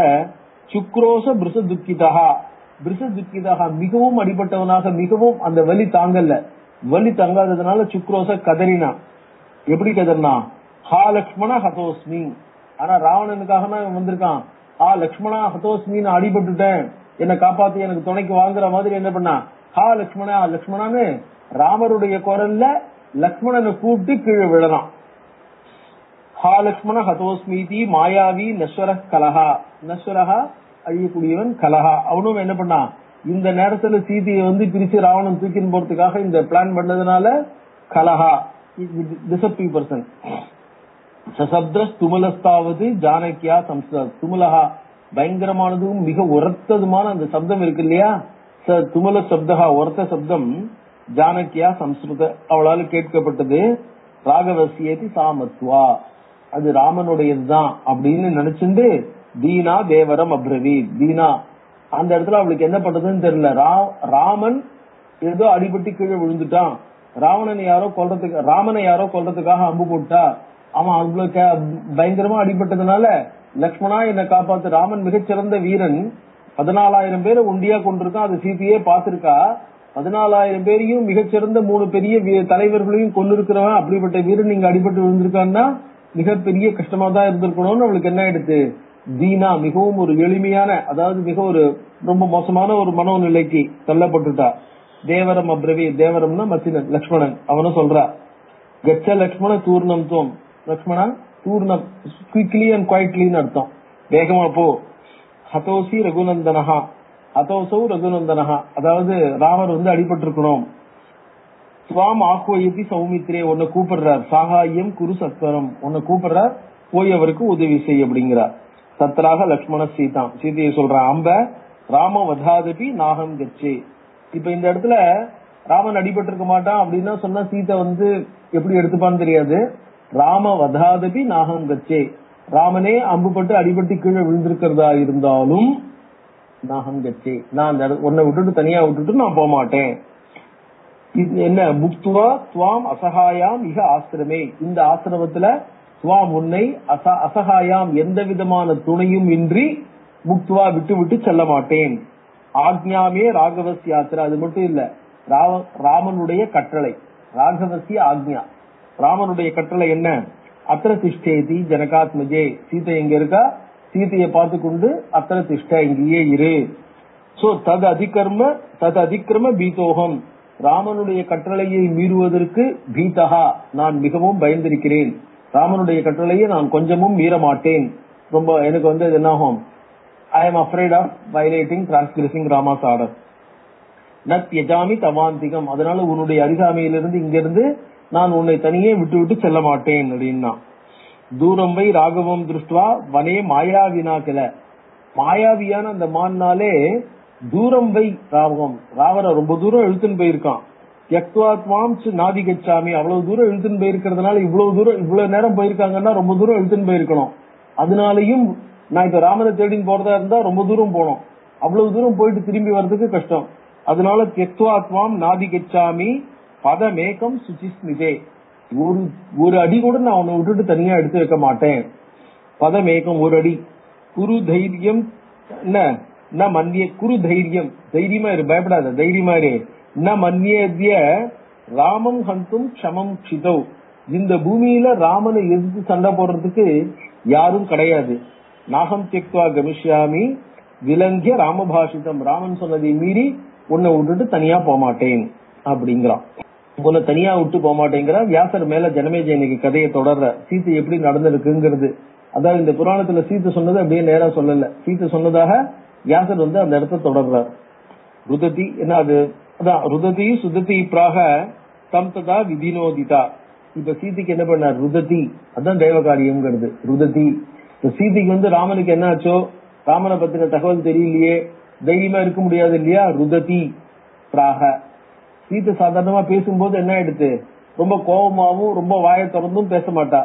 சுக்ரோச பிருச துக்கிதா, மிகவும் அடிபட்டவனாக, மிகவும் அந்த வலி தாங்காததுனால சுக்ரோச கதறினா. எப்படி கதறினா, ஹா லக்ஷ்மணா ஹதோஸ்மி. ஆனா ராவணனுக்காக வந்திருக்கான், ஹா லக்ஷ்மணா ஹதோஸ்மின்னு அடிபட்டுட்டேன், என்னை காப்பாத்தி எனக்கு துணைக்கு வாங்குற மாதிரி என்ன பண்ணா, ஹா லக்ஷ்மணான்னு ராமருடைய குரல்ல லக்ஷ்மணனை கூப்பிட்டு கீழே விழறான். ஹா லக்ஷ்மண ஹதோஸ்மீதி மாயாவி நஸ்வர கலஹா. நஸ்வரஹா அழியக்கூடியவன், கலஹா அவனும் என்ன பண்ணா, இந்த நேரத்துல சீதையை பிரிச்சு ராவணன் தூக்கின்னு போறதுக்காக இந்த பிளான் பண்ணதுனால கலஹா டிசப்டிவ் பர்சன். சசப்தஸ் துமலஸ்தாவது ஜானகியா சம்ஸ்கிருத. துமலஹா பயங்கரமானதும் மிக உரத்ததுமான அந்த சப்தம் இருக்கு இல்லையா, துமல சப்தஹா உரத்த சப்தம், ஜானகியா சம்ஸ்கிருத அவளால் கேட்கப்பட்டது. ராகவசியேதி சாமத்வா, அது ராமனுடையதுதான் அப்படின்னு நினைச்சுண்டு தீனா தேவரம் அப்ரவி. தீனா அந்த இடத்துல அவளுக்கு என்ன பண்றதுன்னு தெரியல. ராமன் ஏதோ அடிபட்டு கீழே விழுந்துட்டான், ராமனை யாரோ கொல்றதுக்காக அம்பு போட்டா, அவன் அவ்வளவு பயங்கரமா அடிபட்டதுனால லக்ஷ்மணா என்னை காப்பாத்து. ராமன் மிகச்சிறந்த வீரன், 14,000 பேரை ஒண்டியா கொண்டிருக்கான், அது சீதையே பாத்திருக்கா. 14,000 பேரையும் மிகச்சிறந்த 3 பெரிய தலைவர்களையும் கொண்டிருக்கிறவன், அப்படிப்பட்ட வீரன் நீங்க அடிபட்டு விழுந்திருக்கான்னா மிகப்பெரிய கஷ்டமா தான் இருந்திருக்கணும்னு அவளுக்கு என்ன ஆயிடுச்சு, தீனா மிகவும் ஒரு எளிமையான, அதாவது மிக ஒரு ரொம்ப மோசமான ஒரு மனோநிலைக்கு தள்ளப்பட்டுட்டா. தேவரம் அப்ரவி, தேவரம்னா மச்சினன் லக்ஷ்மணன், அவனும் சொல்றா, கச்ச லக்ஷ்மண தூர்ணம் தோம், லக்ஷ்மணா தூர்ணம், குவிக்லி அண்ட் குவைட்லின்னு அர்த்தம், வேகமா போ. ஹதோசி ரகுநந்தனஹா, ஹதோசௌ ரகுநந்தனஹா, அதாவது ராமர் வந்து அடிபட்டு இருக்கணும். துவாம் ஆக்குவயதி சௌமித்ரே, உன்னை கூப்பிடுறார். சாகாயம் குரு சத்வரம், உன்னை கூப்பிடுறார், போய் அவருக்கு உதவி செய் அப்படிங்கிறார். சத்ராக லக்ஷ்மண சீதாம், சீதையை சொல்றான். அம்ப ராம வதாதபி நாகம் கச்சே. இப்ப இந்த இடத்துல ராமன் அடிபட்டு இருக்க மாட்டான் அப்படின்னா சொன்னா சீதை வந்து எப்படி எடுத்துப்பான்னு தெரியாது. ராம வதாதபி நாகம் கச்சே, ராமனே அம்புப்பட்டு அடிபட்டு கீழே விழுந்திருக்கிறதா இருந்தாலும் நாகம் கச்சே, நான் உன்னை விட்டுட்டு தனியா விட்டுட்டு நான் போக மாட்டேன். என்ன முக்துவா துவாம் அசகாயாம் மிக ஆசிரமே, இந்த ஆசிரமத்துல துவாம் உன்னை அசகாயாம் எந்த விதமான துணையும் இன்றி முக்துவா விட்டு விட்டு செல்ல மாட்டேன். ஆக்ஞாமே ராகவஸ் யாத்திரா, அது மட்டும் இல்ல, ராமனுடைய கட்டளை, ராகவசிய ஆக்ஞா, ராமனுடைய கட்டளை என்ன? அத்திர திஷ்டேதி ஜனகாத்மஜே, சீதை எங்க இருக்கா, சீதையை பார்த்து கொண்டு அத்திர திஷ்ட, இங்கேயே இரு. சோ தது அதிக்கிரம பீதோகம், ராமனுடைய கட்டளையை மீறுவதற்கு பீதகா, நான் மிகவும் பயந்திருக்கிறேன். ராமனுடைய கட்டளையை நான் கொஞ்சமும் மீற மாட்டேன். ரொம்ப எனக்கு வந்து என்னாகும், I am afraid of violating transgressing Rama's order. நத் யஜாமி தவாந்திகம், அதனால உன்னுடைய அருகாமையிலிருந்து இங்கிருந்து நான் உன்னை தனியே விட்டு விட்டு செல்ல மாட்டேன் அப்படின்னா. தூரம் வை ராகவம் திருஷ்டுவா வனே மாயாவினா கிள, மாயாவியான அந்த மான்னாலே தூரம் வை ராகவம், ராவரை ரொம்ப தூரம் இழுத்துன்னு போயிருக்கான். யக்துவாத்மாம் நாதி கச்சாமி, அவ்வளவு தூரம் இழுத்துன்னு போயிருக்கிறதுனால, இவ்வளவு நேரம் போயிருக்காங்கன்னா ரொம்ப தூரம் இழுத்துன்னு போயிருக்கணும். அதனாலையும் நான் இப்ப ராமனை தேடின்னு போறதா இருந்தா ரொம்ப தூரம் போனோம், அவ்வளவு தூரம் போயிட்டு திரும்பி வர்றதுக்கு கஷ்டம். அதனால யக்துவாத்மாம் நாதி கச்சாமி பதமேகம் சுச்சிஸ்மிதே, ஒரு அடி கூட நான் உன்னை விட்டுட்டு தனியா எடுத்து வைக்க மாட்டேன். பதமேகம், ஒரு அடி. குரு தைரியம் என்ன மன்னிய, குரு தைரியம், தைரியமா இரு, பயப்படாத, தைரியமா இரு. ந மன்னிய ராமம் ஹந்தும் க்ஷமம் க்ஷிதௌ, இந்த பூமியில ராமனை எதிர்த்து சண்டை போடுறதுக்கு யாரும் கிடையாது. நாகம் தியக்த்வா கமிஷ்யாமி விலங்கிய ராமபாஷிதம், ராமன் சொன்னதை மீறி உன்னை விட்டுட்டு தனியா போக மாட்டேன் அப்படிங்கிறான். உன்னை தனியா விட்டு போக மாட்டேங்கிறான். வியாசர் மேல ஜனமேஜயனுக்கு கதையை தொடர்ற, சீத்தை எப்படி நடந்திருக்குங்கிறது. அதாவது இந்த புராணத்துல சீத்தை சொன்னது அப்படியே நேரா சொல்லல, சீத்தை சொன்னதாக வியாசர் வந்து அந்த இடத்த தொடர்றார். ருததி என்ன அது, அதான் ருததி சுததி பிராக தம் ததா விதினோதிதா. இப்ப சீதைக்கு என்ன பண்ணார், ருததி, அதான் தேவகாரியம்ங்கிறது. ருததி, இப்ப சீதைக்கு வந்து ராமனுக்கு என்ன ஆச்சோ, ராமனை பத்தின தகவல் தெரியலையே, தைரியமா இருக்க முடியாது இல்லையா. ருததி பிராக, சீதை சாதாரணமா பேசும்போது என்ன ஆயிடுது, ரொம்ப கோபமாவும் ரொம்ப வாயை திறந்தும் பேச மாட்டா.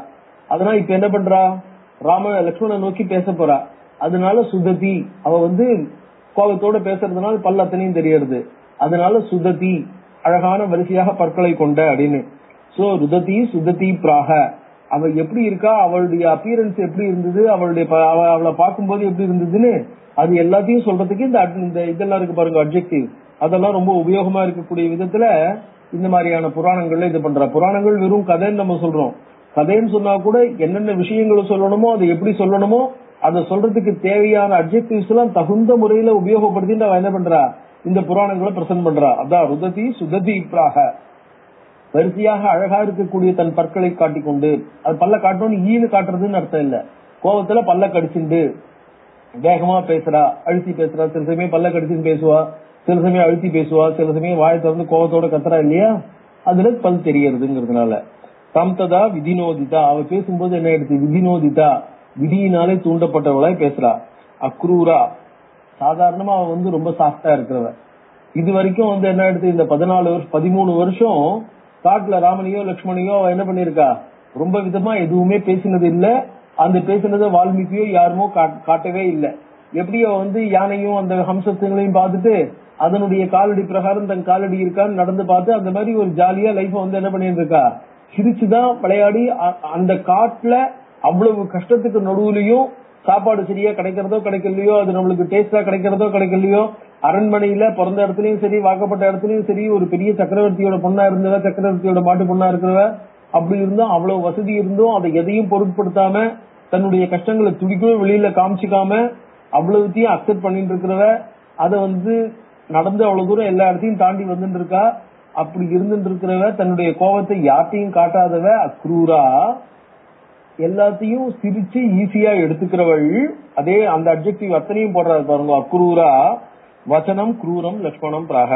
அதனால இப்ப என்ன பண்றா, லக்ஷ்மணன் நோக்கி பேச போறா. அதனால சுததி, அவ வந்து கோபத்தோட பேசுறதுனால பல்ல அத்தனையும் தெரியறது. அதனால சுததி, அழகான வரிசையாக பற்களை கொண்ட அப்படின்னு. சோ ருததி சுததி பிராக, அவ எப்படி இருக்கா, அவளுடைய அப்பியரன்ஸ் எப்படி இருந்தது, அவளை பார்க்கும்போது எப்படி இருந்ததுன்னு அது எல்லாத்தையும் சொல்றதுக்கு இந்த இதெல்லாம் இருக்கு பாருங்க, அட்ஜெக்டிவ், அதெல்லாம் ரொம்ப உபயோகமா இருக்கக்கூடிய விதத்துல இந்த மாதிரியான புராணங்கள்ல இது பண்ற. புராணங்கள் வெறும் கதைன்னு நம்ம சொல்றோம், கதைன்னு சொன்னா கூட என்னென்ன விஷயங்களை சொல்லணுமோ அதை எப்படி சொல்லணுமோ அதை சொல்றதுக்கு தேவையான அட்ஜெக்டிவ்ஸ் எல்லாம் தகுந்த முறையில உபயோகப்படுத்திட்டு அவ என்ன பண்றா, இந்த புராணங்களை பிரசன்ட் பண்றா. அதான் ருததி சுததி பிராக, வரிசையாக அழகா இருக்கக்கூடிய தன் பற்களை காட்டிக்கொண்டு, அது பல்ல காட்டணும்னு ஈனு காட்டுறதுன்னு அர்த்தம் இல்ல, கோபத்துல பல்ல கடிச்சுண்டு வேகமா பேசுறா, அழுத்தி பேசுறா, சில சமயம் பல்ல கடிச்சுன்னு பேசுவா, சில சமயம் அழுத்தி பேசுவா, சில சமயம் வாயை திறந்து கோபத்தோட கத்துறா இல்லையா, அதுல பல் தெரியறதுங்கிறதுனால. தம் ததா விதினோதிதா, அவ பேசும்போது என்ன எடுத்து, விதினோதிதா, விதியினாலே தூண்டப்பட்டவளாய் பேசுறா. அக்ரூரா, சாதாரணமா அவ வந்து ரொம்ப சாஃப்டா இருக்கிறவ. இது வரைக்கும் வந்து என்ன எடுத்து, இந்த 13 வருஷம் காட்டுல ராமனையோ லட்சுமணையோ அவ என்ன பண்ணிருக்கா, ரொம்ப விதமா எதுவுமே பேசினது இல்ல. அந்த பேசினதை வால்மீகியோ யாருமோ காட்டவே இல்லை. எப்படி அவ வந்து யானையும் அந்த ஹம்சத்துங்களையும் பார்த்துட்டு அதனுடைய காலடி பிரகாரம் தன் காலடி இருக்கான்னு நடந்து பார்த்து அந்த மாதிரி ஒரு ஜாலியா லைஃப் வந்து என்ன பண்ணிட்டு இருக்கா, சிரிச்சுதான் விளையாடி. அந்த காட்டுல அவ்வளவு கஷ்டத்துக்கு நடுவுலயும் சாப்பாடு சரியா கிடைக்கிறதோ கிடைக்கலையோ, அது நம்மளுக்கு டேஸ்டா கிடைக்கிறதோ கிடைக்கலையோ, அரண்மனையில பிறந்த இடத்துலயும் சரி வாக்கப்பட்ட இடத்துலயும் சரி ஒரு பெரிய சக்கரவர்த்தியோட பொண்ணா இருந்தவ, சக்கரவர்த்தியோட மாட்டு பொண்ணா இருக்கிறவ, அப்படி இருந்தும் அவ்வளவு வசதி இருந்தும் அதை எதையும் பொருட்படுத்தாம தன்னுடைய கஷ்டங்களை துடிக்கவே வெளியில காமிச்சிக்காம அவ்வளவுத்தையும் அக்செப்ட் பண்ணிட்டு இருக்கிறவ, அதை வந்து நடந்து அவ்வளவு தூரம் எல்லா இடத்தையும் தாண்டி வந்துட்டு இருக்கா. அப்படி இருந்துட்டு இருக்கிறவ, தன்னுடைய கோபத்தை யார்ட்டையும் காட்டாதவ அக்ரூரா. எல்லாத்தையும் சிரிச்சு ஈஸியா எடுத்துக்கிறவள். அதே அந்த அட்ஜெக்டிவ் அத்தனையும் போடுறாரு பாருங்க. அக்ரூரா வச்சனம் குரூரம் லக்ஷ்மணம் பிராக.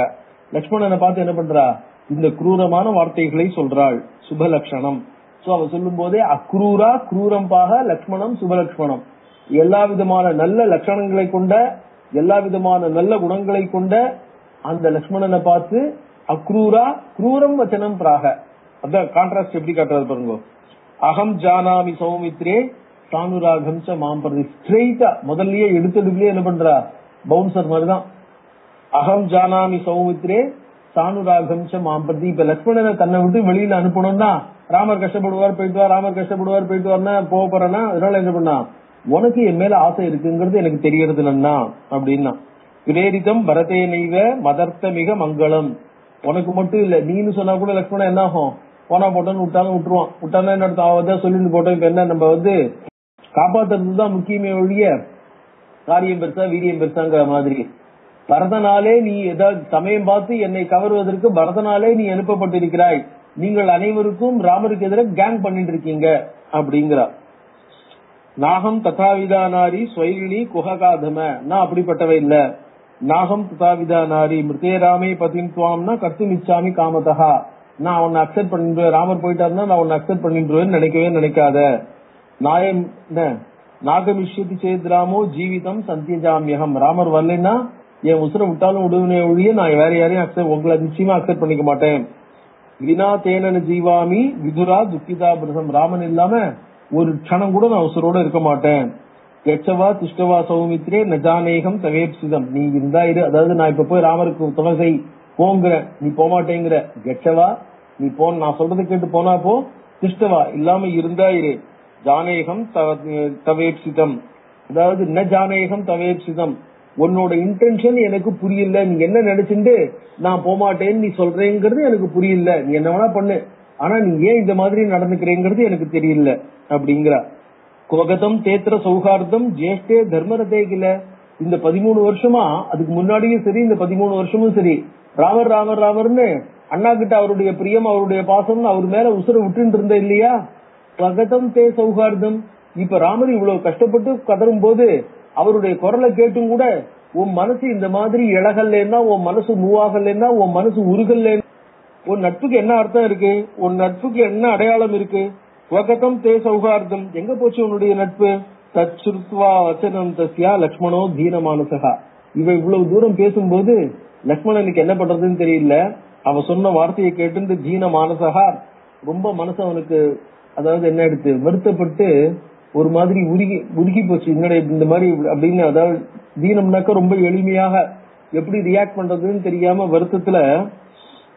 லக்ஷ்மணனை பார்த்து என்ன பண்றா, இந்த குரூரமான வார்த்தைகளை சொல்றாள். சுபலக்ஷணம். சோ அவ சொல்லும் போதே அக்ரூரா குரூரம் பாக லக்ஷ்மணம் சுபலக்ஷ்மணம். எல்லா விதமான நல்ல லட்சணங்களை கொண்ட, எல்லா விதமான நல்ல குணங்களை கொண்ட அந்த லக்ஷ்மணனை பார்த்து அக்ரூரா குரூரம் வச்சனம் பிராக. அதான் கான்ட்ராஸ்ட் எப்படி காட்டுறது பாருங்க. அகம் ஜானாமி சௌமித்ரே சானுராகம் ச மாம்பரதி. ஸ்ட்ரெயிட்டா முதல்லயே எடுத்தெடுக்கலையே என்ன பண்றா, பவுன்சர் மாதிரிதான். அகம் ஜானாமி சௌமித்ரே சானுராகம் ச மாம்பரதி. இப்ப லக்ஷ்மணனை தன்னை விட்டு வெளியில அனுப்பணும்னா ராமர் கஷ்டப்படுவார் போயிட்டு வா, ராமர் கஷ்டப்படுவார் போயிட்டு வரனா போக போறேன்னா அதனால என்ன பண்ணா, உனக்கு என் மேல ஆசை இருக்குங்கிறது எனக்கு தெரியறது நன்னா அப்படின்னா. பிரேரிதம் பரதே நெய்வ மதர்த்த மிக மங்களம். உனக்கு மட்டும் இல்ல, நீன்னு சொன்னா கூட லக்ஷ்மணன் என்ன ஆகும், போனா போட்டோன்னு விட்டாலும் விட்டுருவான். விட்டானா என்ன அர்த்தம், சொல்லிட்டு போட்டோம். இப்ப என்ன, நம்ம காப்பாத்துறதுதான் முக்கியமே ஒழிய காரியம் பெருசா வீரியம் பெருசாங்கிற மாதிரி. பரதனாலே நீ ஏதாவது சமயம் பார்த்து என்னை கவருவதற்கு பரதனாலே நீ அனுப்பப்பட்டிருக்கிறாய். நீங்கள் அனைவருக்கும் ராமருக்கு எதிராக கேங் பண்ணிட்டு இருக்கீங்க அப்படிங்கிறா. நாகம் ததாவிதா நாரி ஸ்வைரிணி குஹகாதம. நான் அப்படிப்பட்டவை இல்ல. நாகம் ததாவிதா நாரி மிருதே ராமே பதின் துவாம்னா கத்து மிச்சாமி காமதா. நான் உன்னை அக்செப்ட் பண்ணிடுவேன், ராமர் போயிட்டாருன்னா நான் உன்னை அக்செப்ட் பண்ணிடுவேன்னு நினைக்கவே நினைக்காத. நாயம் நாகமிஷ்யதி சேத் ராமோ ஜீவிதம் சந்தியஜாமியகம். ராமர் வரலன்னா என் உசுர விட்டாலும் விடுவனே ஒழிய நான் வேற யாரையும் உங்களை நிச்சயமா அக்செப்ட் பண்ணிக்க மாட்டேன். வினா தேனன ஜீவாமி விதுரா துக்கிதா பிரசம். ராமன் இல்லாம ஒரு க்ஷணம் கூட நான் உசுரோட இருக்க மாட்டேன். கெச்சவா திஷ்டவா சௌமித்ரே நஜானேகம் தவேப்சிதம். நீ இருந்தா இரு, அதாவது நான் இப்ப போய் ராமருக்கு துவசை போங்கிற, நீ போமாட்டேங்கிற. கெச்சவா நீ போ, நான் சொல்றது கேட்டு போனா போ. திஷ்டவா இல்லாம இருந்தா இரு. ஜானேகம் தவேப்சிதம், அதாவது ந ஜானேகம் தவேப்சிதம். உன்னோட இன்டென்ஷன் எனக்கு புரியல. நீ என்ன நினைச்சுட்டு நான் போமாட்டேன்னு நீ சொல்றேங்கிறது எனக்கு புரியல. நீ என்ன வேணா பண்ணு, ஆனா நீ ஏன் இந்த மாதிரி நடந்துக்கிறேங்கிறது எனக்கு தெரியல அப்படிங்கிற. கோகதம் தேத்திர சௌஹார்தம் ஜேஷ்டே தர்மரதே கில. இந்த 13 வருஷமா, அதுக்கு முன்னாடியும் சரி இந்த 13 வருஷமும் சரி, ராமர் ராமர் ராமர்னு அண்ணா கிட்ட அவருடைய பிரியம் அவருடைய பாசம்னு அவர் மேல உசுர விட்டு இருந்த இல்லையா. கோகதம் தே சௌஹார்தம். இப்ப ராமர் இவ்வளவு கஷ்டப்பட்டு கதரும் போது அவருடைய குரலை கேட்டும் கூட உன் மனசு இந்த மாதிரி இழகல்லேன்னா, உன் மனசு மூவாகலன்னா, உன் மனசு உருகல்ல, உன் நட்புக்கு என்ன அர்த்தம் இருக்கு, உன் நட்புக்கு என்ன அடையாளம் இருக்கு. வகதம் தே சௌஹார்தம். எங்க போச்சு உன்னுடைய நட்பு. தச்சுத்வா வச்சனம் தஸ்யா லக்ஷ்மணோ தீனமானசகா. இவ இவ்வளவு தூரம் பேசும்போது லக்ஷ்மணனுக்கு என்ன பண்றதுன்னு தெரியல. அவ சொன்ன வார்த்தையை கேட்டு தீனமானசகா, ரொம்ப மனசு அவனுக்கு அதாவது என்ன எடுத்து வருத்தப்பட்டு ஒரு மாதிரி உருகி போச்சு. இந்த மாதிரி அப்படின்னு, அதாவது தீனம்னாக்க ரொம்ப எளிமையாக எப்படி ரியாக்ட் பண்றதுன்னு தெரியாம வருத்தத்துல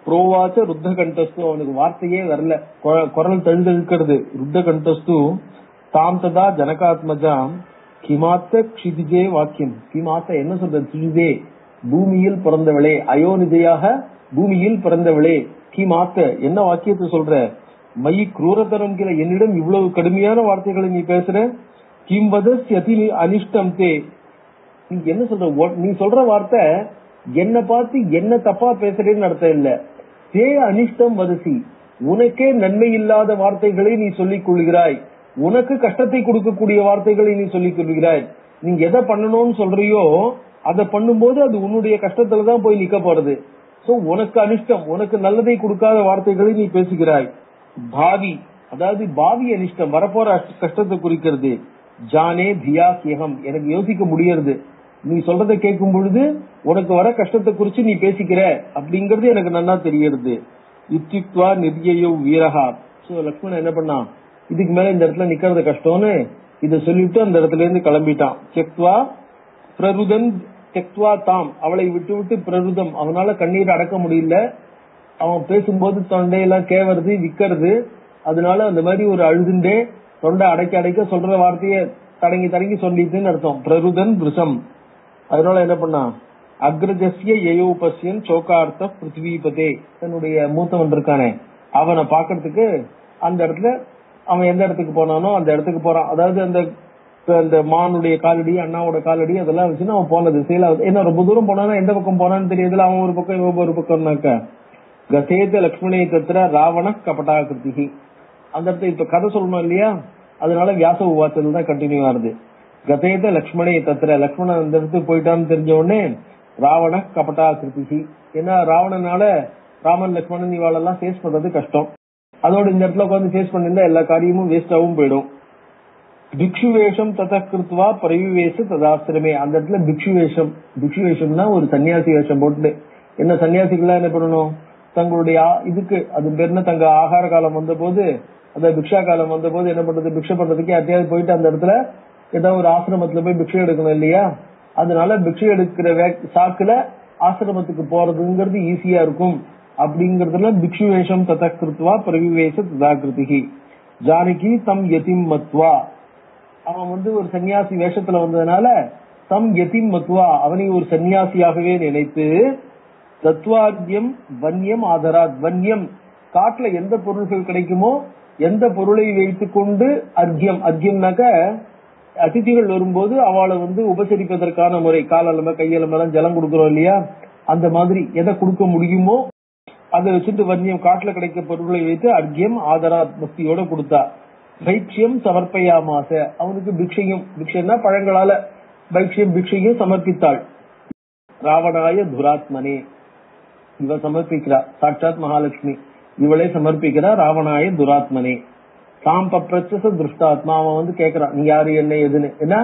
புரோவாச்ச ருத்த கண்டஸ்து. அவனுக்கு வார்த்தையே வரல, குரல் தழுதழுக்கிறது. ருத்த கண்டஸ்து தாம் ததா ஜனகாத்மஜாம் கிமாத்த க்ஷிதிஜே வாக்கியம். கிமாத்த என்ன சொல்ற, க்ஷிதிஜே பூமியில் பிறந்தவளே, அயோனிஜையாக பூமியில் பிறந்தவளே. கிமாத்த என்ன வாக்கியத்தை சொல்ற, மை குரூரத்தனம் கிற, என்னிடம் இவ்வளவு கடுமையான வார்த்தைகளை நீ பேசுற. கிம்பதி அனிஷ்டம் தே. நீ என்ன சொல்ற, நீ சொல்ற வார்த்தை என்ன பார்த்து என்ன தப்பா பேசுறேன்னு அர்த்தம் இல்ல. தே அனிஷ்டம் வதசி, உனக்கே நன்மை இல்லாத வார்த்தைகளை நீ சொல்லிக் கொள்கிறாய், உனக்கு கஷ்டத்தை கொடுக்கக்கூடிய வார்த்தைகளை நீ சொல்லிக் கொள்கிறாய். நீ எதை பண்ணணும்னு சொல்றியோ அதை பண்ணும்போது அது உன்னுடைய கஷ்டத்துலதான் போய் நிக்க போறது. சோ உனக்கு அனிஷ்டம், உனக்கு நல்லதை கொடுக்காத வார்த்தைகளை நீ பேசுகிறாய். பாவி, அதாவது பாவி அனிஷ்டம், வரப்போற கஷ்டத்தை குறிக்கிறது. ஜானே தியா கேகம், எனக்கு யோசிக்க முடியறது. நீ சொல்றதை கேட்கும் பொழுது உனக்கு வர கஷ்டத்தை குறிச்சு நீ பேசிக்கிற அப்படிங்கறது எனக்கு நல்லா தெரியறது. இத்தித்வா நிர்யயோ வீரஹா. சோ லக்ஷ்மணன் என்ன பண்ணான், இதுக்கு மேல இந்த இடத்துல நிக்கிறது கஷ்டம்னு இத சொல்லிட்டு அந்த இடத்துல இருந்து கிளம்பிட்டான். தெக்வா பிரருதன் தெக்வா தாம், அவளை விட்டு விட்டு பிரருதம், அவனால கண்ணீர் அடக்க முடியல. அவன் பேசும்போது தொண்டையெல்லாம் கேவறது விக்கிறது. அதனால அந்த மாதிரி ஒரு அழுதுண்டே தொண்டை அடைக்க அடைக்க சொல்ற வார்த்தைய தடங்கி தடங்கி சொல்லிட்டுன்னு அர்த்தம். பிரருதன் பிருஷம். அதனால என்ன பண்ணா, அக்ரஜஸ்ய யயோபஸ்யன் சோகார்த்த பிருத்திவிபதே, தன்னுடைய மூத்தவன் இருக்கானே அவனை பாக்கிறதுக்கு அந்த இடத்துல அவன் எந்த இடத்துக்கு போனானோ அந்த இடத்துக்கு போறான். அதாவது அந்த மானுடைய காலடி அண்ணாவோட காலடி அதெல்லாம் வச்சுன்னு அவன் போனது செயலா. ஏன்னா ரொம்ப தூரம் போனானா எந்த பக்கம் போனான்னு தெரியுதுல, அவன் ஒரு பக்கம் இவன் ஒரு பக்கம்னாக்க. கசேத லக்ஷ்மணே தத்திர ராவண கபட்டாகிருதி. அந்த இடத்துல இப்ப கதை சொல்லணும் இல்லையா, அதனால வியாச உவாச்சல் தான் கண்டினியூ ஆகுது. கதேத லக்ஷ்மணே தத்திர, லக்ஷ்மணன் அந்த இடத்துக்கு போயிட்டான்னு தெரிஞ்ச உடனே ராவண கபட்டா கிருதிகி, ஏன்னா ராவணனால ராமன் லக்ஷ்மணன் இவாளெல்லாம் ஃபேஸ் பண்றது கஷ்டம். அதோட இந்த இடத்துல உட்காந்து ஃபேஸ் பண்ணிருந்தா எல்லா காரியமும் வேஸ்டாவும் போயிடும். பிக்ஷு வேஷம் தத கிருத்வா பரிவிவேச ததாசிரமே, அந்த இடத்துல பிக்ஷு வேஷம்னா ஒரு சன்னியாசி வேஷம் போட்டு, என்ன சன்னியாசிகள்லாம் என்ன பண்ணணும், தங்களுடைய இதுக்கு அது பேர்னா தங்க ஆகார காலம் வந்த போது, அந்த பிக்ஷா காலம் வந்த போது என்ன பண்றது, பிக்ஷை பண்றதுக்கு யார்ட்டையாவது போயிட்டு அந்த இடத்துல ஏதாவது ஒரு ஆசிரமத்துல போய் பிக்ஷை எடுக்கணும் இல்லையா, அதனால பிக்ஷை எடுக்கிற சாக்குல ஆசிரமத்துக்கு போறதுங்கிறது ஈஸியா இருக்கும். அப்படிங்கறதுல பிக்ஷு வேஷம் தத கிருத்வா பரிவிவேச ததாகிருதிகி ஜானகி தம் யதிம் மத்வா, அவன் வந்து ஒரு சன்னியாசி வேஷத்துல வந்ததுனால தம் யதிம் மத்வா, அவனை ஒரு சன்னியாசியாகவே நினைத்து தத்வார்யம் வன்யம் ஆதராத், வன்யம் காட்டுல எந்த பொருள்கள் கிடைக்குமோ எந்த பொருளை வைத்துக் கொண்டு அர்க்கியம்னாக்க அதிதிகள் வரும்போது அவளை வந்து உபசரிப்பதற்கான முறை, காலெல்லாம் கையெல்லாம் ஜலம் கொடுக்கறோம் இல்லையா, அந்த மாதிரி எதை கொடுக்க முடியுமோ அதை வச்சுட்டு வன்யம் காட்டுல கிடைக்க பொருட்களை வைத்து அர்க்கியம் ஆதராத் பக்தியோட கொடுத்தா. பைக்ஷியம் சமர்ப்பயாமாச, அவனுக்கு பிக்ஷைன்னா பழங்களால பிக்ஷையும் சமர்ப்பித்தாள். ராவணாய துராத்மனே, இவ சமர்ப்பிக்கிறா, சாட்சாத் மகாலட்சுமி இவளே சமர்ப்பிக்கிறா ராவணாய துராத்மனே. தாம் பப்ரச்ச திருஷ்டாத்மா, அவன் வந்து கேக்குறான் நீ யாரு என்ன எதுன்னு. ஏன்னா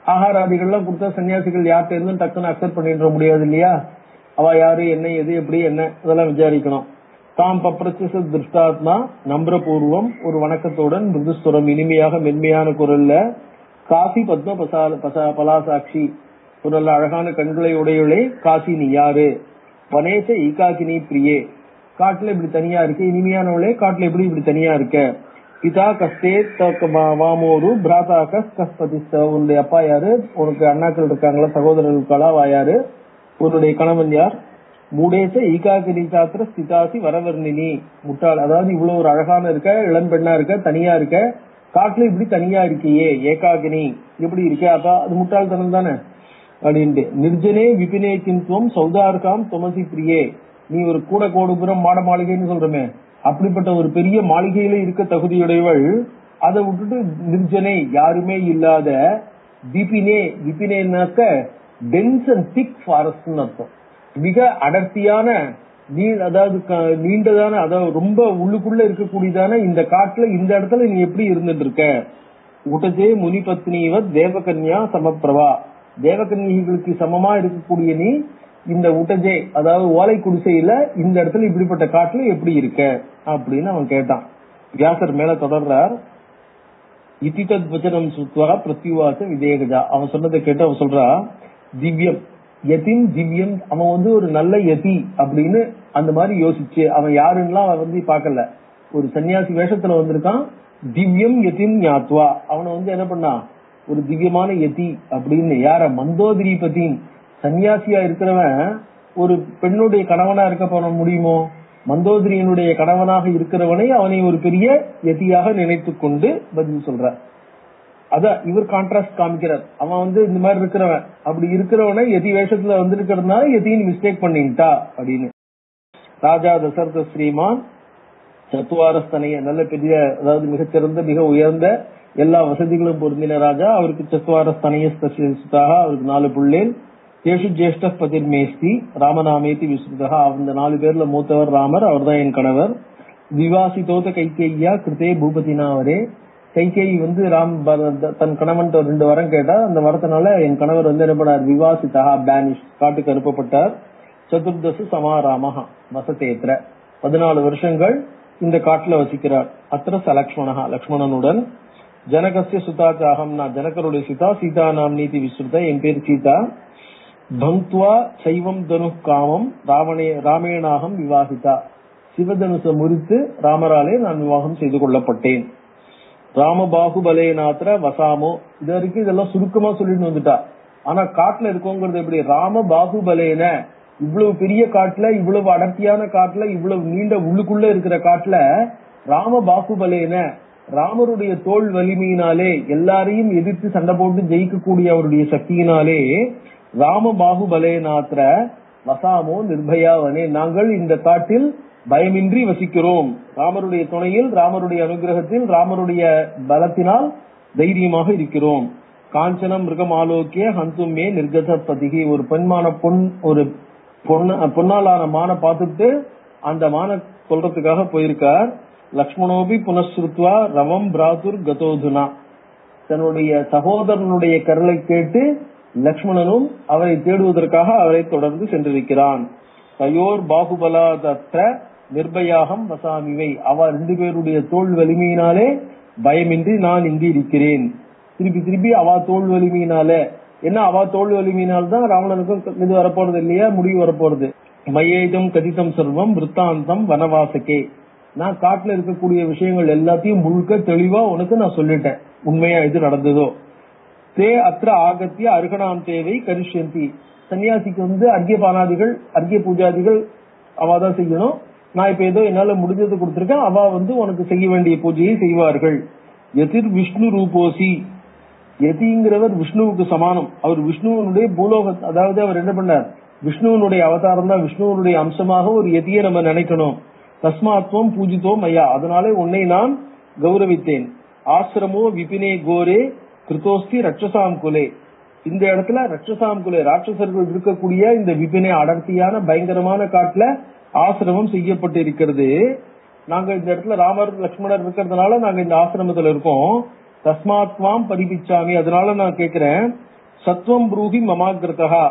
ஆகாராதிகள்லாம் கொடுத்தா சன்னியாசிகள் யார்கிட்ட இருந்து டக்குன்னு அக்செப்ட் பண்ணிட முடியாது இல்லையா, அவ யாரு என்ன எது எப்படி என்ன இதெல்லாம் விசாரிக்கணும். தாம் பப்ரச்ச திருஷ்டாத்மா நம்பிரபூர்வம், ஒரு வணக்கத்துடன் மிருதுஸ்வரம் இனிமையாக மென்மையான குரல்ல, காசி பத்ம பலாசாட்சி, ஒரு நல்ல அழகான கண்களை உடையவளே காசி நீ யாரு, வனேச ஈகாக்கினி பிரியே, காட்டுல இப்படி தனியா இருக்க இனிமையானவளே காட்டுல எப்படி இப்படி தனியா இருக்க, பிதா கஸ்தே வாமோரு பிராதா கஸ்பதிஸ்த, உன்னுடைய அப்பா யாரு, உனக்கு அண்ணாக்கள் இருக்காங்களா சகோதரர்களுக்காளா, வா யாரு, உன்னுடைய கணவன் யார், மூடேச ஈகாக்கினி சாத்திர ஸ்திதாசி வரவர்ணினி, முட்டாள், அதாவது இவ்வளவு ஒரு அழகான இருக்க இளம் பெண்ணா இருக்க தனியா இருக்க காட்டுல இப்படி தனியா இருக்கியே ஏகாகினி எப்படி இருக்க, அப்ப அது முட்டாள்தனம் தானே அப்படின்ட்டு. நிர்ஜனே விபினே கிந்துவம் சௌதார்காம் துமசி பிரியே, நீ ஒரு கூட கோடுபுறம் மாட மாளிகைன்னு சொல்றமே அப்படிப்பட்ட ஒரு பெரிய மாளிகையில இருக்க தகுதியுடையவள், அதை விட்டுட்டு நிர்ஜனை யாருமே இல்லாத விபினேனாக்க டென்ஸ் அண்ட் திக் ஃபாரஸ்ட் அர்த்தம், மிக அடர்த்தியான அதாவது நீண்டதான, அதாவது ரொம்ப உள்ளுக்குள்ள இருக்கக்கூடியதான இந்த காட்டுல இந்த இடத்துல நீ எப்படி இருந்துட்டு இருக்க. உடஜே முனிபத்னிவத் தேவகன்யா சமப்பிரவா, தேவகன்னிகளுக்கு சமமா இருக்கக்கூடிய நீ இந்த உடஜே அதாவது ஓலை குடிசையில இந்த இடத்துல இப்படிப்பட்ட காட்டுல எப்படி இருக்க அப்படின்னு அவன் கேட்டான். வியாசர் மேல தொடர்றார். இதிதத் வச்சனம் சுத்வா பிரத்யுவாச விதேகஜா, அவன் சொன்னதை கேட்டு அவன் சொல்றா திவ்யம் யதிம் திவ்யம், அவன் வந்து ஒரு நல்ல யதி அப்படின்னு அந்த மாதிரி யோசிச்சு அவன் யாருன்னா அவன் வந்து பாக்கல, ஒரு சன்னியாசி வேஷத்துல வந்திருக்கான். திவ்யம் யதிம் ஞாத்வா, அவனை வந்து என்ன பண்ணா ஒரு திவ்யமான யதி அப்படின்னு, யார மந்தோதரி பத்தி, சன்னியாசியா இருக்கிறவன் ஒரு பெண்ணுடைய கணவனா இருக்க போன முடியுமோ, மந்தோதரியனுடைய கணவனாக இருக்கிறவனை அவனை ஒரு பெரிய யதியாக நினைத்து கொண்டு பதில் சொல்ற. அத இவர் கான்ட்ராஸ்ட் காமிக்கிறார். அவன் வந்து இந்த மாதிரி இருக்கிறவன், அப்படி இருக்கிறவனை யதி வேஷத்துல வந்திருக்கிறதுனால யதின்னு மிஸ்டேக் பண்ணிட்டா அப்படின்னு. ராஜா தசரத ஸ்ரீமான் சத்துவாரஸ்தனைய, நல்ல பெரிய அதாவது மிகச்சிறந்த மிக உயர்ந்த எல்லா வசதிகளும் பொருந்தின ராஜா, அவருக்கு சத்துவாரஸ்தனைய சுதாக, அவருக்கு 4 பிள்ளைகள். ஏஷு ஜேஷ்ட பதிர்மேஸ்தி ராமநாமேதி விஸ்ருதா, அந்த 4 பேர்ல மூத்தவர் ராமர், அவர் தான் என் கணவர். விவாசிதோத கைகேயா கிருத்தே பூபதினாவரே, கைகேயி வந்து தன் கணவன் 2 வரம் கேட்டா, அந்த வரத்தினால என் கணவர் வந்து என்ன பண்ணார், விவாசிதா பேனிஷ், காட்டுக்கு அனுப்பப்பட்டார். சதுர்தசு சமாராமஹ வசதேத்ர, 14 வருஷங்கள் இந்த காட்டுல வசிக்கிறார். அத்திர சலக்ஷ்மணா, லக்ஷ்மணனுடன். ஜனகஸ்ய சுதாச்சாகம், நான் ஜனகருடைய சீதா, சீதா நாம் நீதி விஸ்ருத, என் பேர் சீதா. பங்க்வா சைவம் தனு காமம் ராமேணாகம் விவாகிதா, சிவதனுச முறித்து ராமராலே நான் விவாகம் செய்து கொள்ளப்பட்டேன். ராமபாகுபலே நாத்திர வசாமோ, இது வரைக்கும் இதெல்லாம் சுருக்கமா சொல்லிட்டு வந்துட்டா. ஆனா காட்டுல இருக்கோங்கிறது எப்படி, ராமபாகுபலேன, இவ்வளவு பெரிய காட்டுல இவ்வளவு அடர்த்தியான காட்டுல இவ்வளவு நீண்ட உள்ளுக்குள்ள இருக்கிற காட்டுல ராமபாகுபலேன, ராமருடைய தோல் வலிமையினாலே எல்லாரையும் எதிர்த்து சண்டை போட்டு ஜெயிக்கக்கூடிய அவருடைய சக்தியினாலே ராமபாகுபலே நாத்திர வசாமோ நிர்பயாவனே, நாங்கள் இந்த காட்டில் பயமின்றி வசிக்கிறோம். ராமருடைய துணையில், ராமருடைய அனுகிரகத்தில், ராமருடைய பலத்தினால் தைரியமாக இருக்கிறோம். காஞ்சனம் மிருகம் ஆலோக்கிய ஹந்துமே நிர்கத பதிகி. ஒரு பெண்மான ஒரு பொன்னாலான மான பார்த்துட்டு அந்த மான சொல்றதுக்காக போயிருக்கார். லக்ஷ்மணோபி புனஸ்ருத்வா ரவம் பிராதுர் கதோதுனா. தன்னுடைய சகோதரனுடைய கரலை கேட்டு லக்ஷ்மணனும் அவரை தேடுவதற்காக அவரை தொடர்ந்து சென்றிருக்கிறான். தயோர் பாகுபலாதற்ற நிர்பயாகம் வசாமிவை. அவ 2 பேருடைய தோல் வலிமையினாலே பயமின்றி நான் இங்கு இருக்கிறேன். திருப்பி அவ தோல் வலிமையினால என்ன, அவ தோல் வலிமையினால்தான் ராவணனுக்கும் இது வரப்போறது இல்லையா, முடிவு வரப்போறது. மையேதம் கதிதம் சர்வம் விருத்தாந்தம் வனவாசக்கே. நான் காட்டுல இருக்கக்கூடிய விஷயங்கள் எல்லாத்தையும் முழுக்க தெளிவா உனக்கு நான் சொல்லிட்டேன், உண்மையா இது நடந்ததோ. தே அத்திர ஆகத்திய அருகணாம் தேவை கரிஷ்யந்தி. சன்னியாசிக்கு அர்க்கிய பானாதிகள், அர்க்கிய பூஜாதிகள் அவாதான் செய்யணும். நான் இப்ப ஏதோ என்னால முடிஞ்சது கொடுத்திருக்கேன், அவ உனக்கு செய்ய வேண்டிய பூஜையை செய்வார்கள். எதிர் விஷ்ணு ரூபோசி. யதிங்கிறவர் விஷ்ணுவுக்கு சமானம். அவர் விஷ்ணுவனுடைய பூலோக, அதாவது அவர் என்ன பண்ணார், விஷ்ணுவனுடைய அவதாரம் தான், விஷ்ணுவனுடைய அம்சமாக ஒரு யதியை நம்ம நினைக்கணும். தஸ்மாத்வம் பூஜித்தோம் ஐயா, அதனாலே உன்னை நான் கௌரவித்தேன். ஆசிரமோ விபினே கோரே கிருதோஸ்தி ரட்சசாம் குலே. இந்த இடத்துல ரட்சசாம் குலே, ராட்சசர்கள் இருக்கக்கூடிய இந்த விபினே அடர்த்தியான பயங்கரமான காட்டுல ஆசிரமம் செய்யப்பட்டு இருக்கிறது. நாங்க இந்த இடத்துல ராமர் லக்ஷ்மணர் இருக்கிறதுனால நாங்க இந்த ஆசிரமத்துல இருக்கோம். தஸ்மாத்வாம் பரிபிச்சாமி, அதனால நான் கேக்குறேன். சத்வம் ப்ரூஹி மமாகிருதா,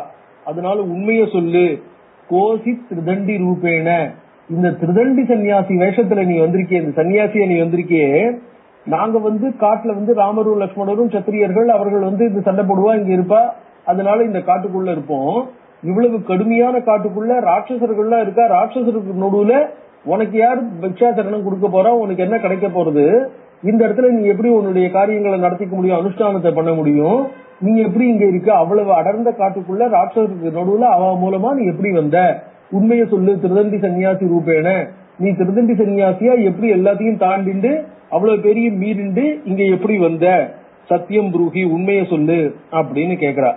அதனால உண்மைய சொல்லு. கோசி திருதண்டி ரூபேன, இந்த திருதண்டி சன்னியாசி வேஷத்துல நீ வந்திருக்கிய, இந்த சன்னியாசிய நீ வந்திருக்கியே. நாங்க காட்டுல ராமரும் லக்ஷ்மணரும் சத்திரியர்கள், அவர்கள் இந்த சண்டை போடுவா, இங்க இருப்பா, அதனால இந்த காட்டுக்குள்ள இருப்போம். இவ்வளவு கடுமையான காட்டுக்குள்ள ராட்சசர்கள்லாம் இருக்கா, ராட்சசருக்கு நடுவுல உனக்கு யார் பிக்ஷாச்சரணம் கொடுக்க போறா, உனக்கு என்ன கிடைக்க போறது? இந்த இடத்துல நீ எப்படி உன்னுடைய காரியங்களை நடத்திக்க முடியும், அனுஷ்டானத்தை பண்ண முடியும்? நீ எப்படி இங்க இருக்க? அவ்வளவு அடர்ந்த காட்டுக்குள்ள ராட்சசருக்கு நடுவுல அவ மூலமா நீ எப்படி வந்த? உண்மைய சொல்லு. திருதண்டி சன்னியாசி ரூபேன, நீ திருதண்டி சன்னியாசியா எப்படி எல்லாத்தையும் தாண்டிண்டு அவ்வளவு பெரிய மீறிண்டு இங்க எப்படி வந்த? சத்தியம் புரூஹி, உண்மைய சொல்லு அப்படின்னு கேக்குறா.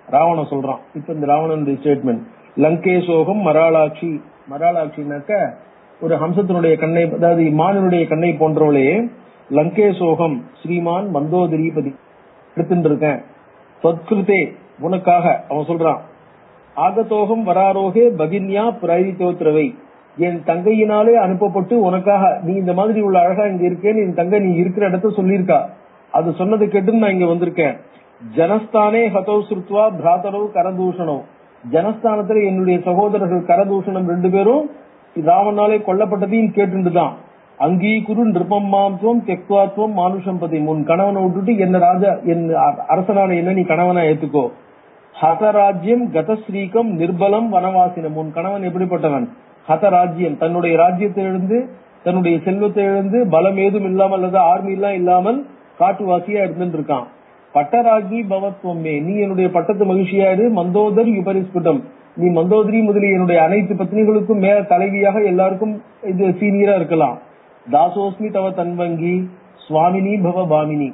ராவணன் சொல்றான். இப்ப இந்த ராவணனுடைய ஸ்டேட்மெண்ட். லங்கேசோகம் மராளாட்சி. மராளாட்சினாக்க ஒரு ஹம்சத்தினுடைய கண்ணை, அதாவது மானுடைய கண்ணை போன்றவளே. லங்கேசோகம் ஸ்ரீமான் மந்தோதரிபதி எடுத்துட்டு இருக்கேன். சத்கிருதே, உனக்காக அவன் சொல்றான். ஆகத்தோகம் வராரோகே பகின்யா பிராயித்தோத்திரவை. என் தங்கையினாலே அனுப்பப்பட்டு உனக்காக, நீ இந்த மாதிரி உள்ள அழகா இங்க இருக்கேன்னு என் தங்கை நீ இருக்கிற இடத்த சொல்லியிருக்கா. அது சொன்னதை கேட்டு நான் இங்க வந்திருக்கேன். ஜனஸ்தானே ஹதோ சுருத்வா பிராதரோ கரதூஷணோ. ஜனஸ்தானத்துல என்னுடைய சகோதரர்கள் கரதூஷணம் 2 பேரும் ராவனாலே கொல்லப்பட்டதையும் கேட்டுதான். அங்கீகுரு நிருபம் மாம்துவம் தெக்வாத்வம் மானுஷம் பதி. உன் கணவனை விட்டுட்டு என்ன ராஜா, என் அரசனான என்ன நீ கணவனா ஏத்துக்கோ. ஹதராஜ்யம் கதஸ்ரீகம் நிர்பலம் வனவாசினம். உன் கணவன் எப்படிப்பட்டவன்? ஹதராஜ்யம், தன்னுடைய ராஜ்யத்தை இழந்து, தன்னுடைய செல்வத்தை இழந்து, பலம் ஏதும் இல்லாமல் அல்லது ஆர்மி எல்லாம் இல்லாமல் காட்டுவாசியா இருந்துட்டு இருக்கான். பட்டராஜி பவத்வமே, நீ என்னுடைய பட்டத்து மகிழ்ச்சியாரு. மந்தோதரி யுபரிஸ்புட்டம், நீ மந்தோதரி முதலிய என்னுடைய அனைத்து பத்னிகளுக்கும் மேல தலைவியாக எல்லாருக்கும் இது சீனியரா இருக்கலாம். தாசோஸ்மி தவ தன்வங்கி சுவாமினி பவ பாமினி.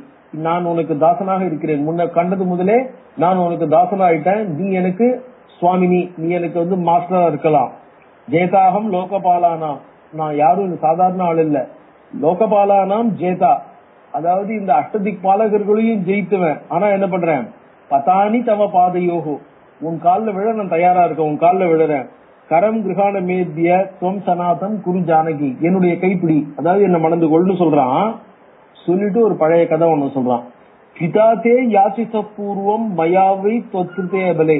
நான் உனக்கு தாசனாக இருக்கிறேன். முன்ன கண்டது முதலே நான் உனக்கு தாசனாயிட்டேன். நீ எனக்கு சுவாமினி, நீ எனக்கு மாஸ்டரா இருக்கலாம். ஜேதாகம் லோகபாலானாம், நான் யாரும் சாதாரண ஆள் இல்ல. லோகபாலானாம் ஜேதா, அதாவது இந்த அஷ்டதிக் பாலகர்களையும் ஜெயித்துவேன். ஆனா என்ன பண்றேன்? பதானி தவ பாதையோகோ, உன் காலில் விழ நான் தயாரா இருக்கேன், உன் காலில் விழுறேன். கரம் கிரகாண மேத்திய துவம் சனாதம் குரு ஜானகி, என்னுடைய கைப்பிடி, அதாவது என்ன மணந்து கொள்னு சொல்றான். சொல்லிட்டு ஒரு பழைய கதை ஒண்ணு சொல்றான். கிதாத்தே யாசிச பூர்வம் மயாவை தொத்ருதே பலே.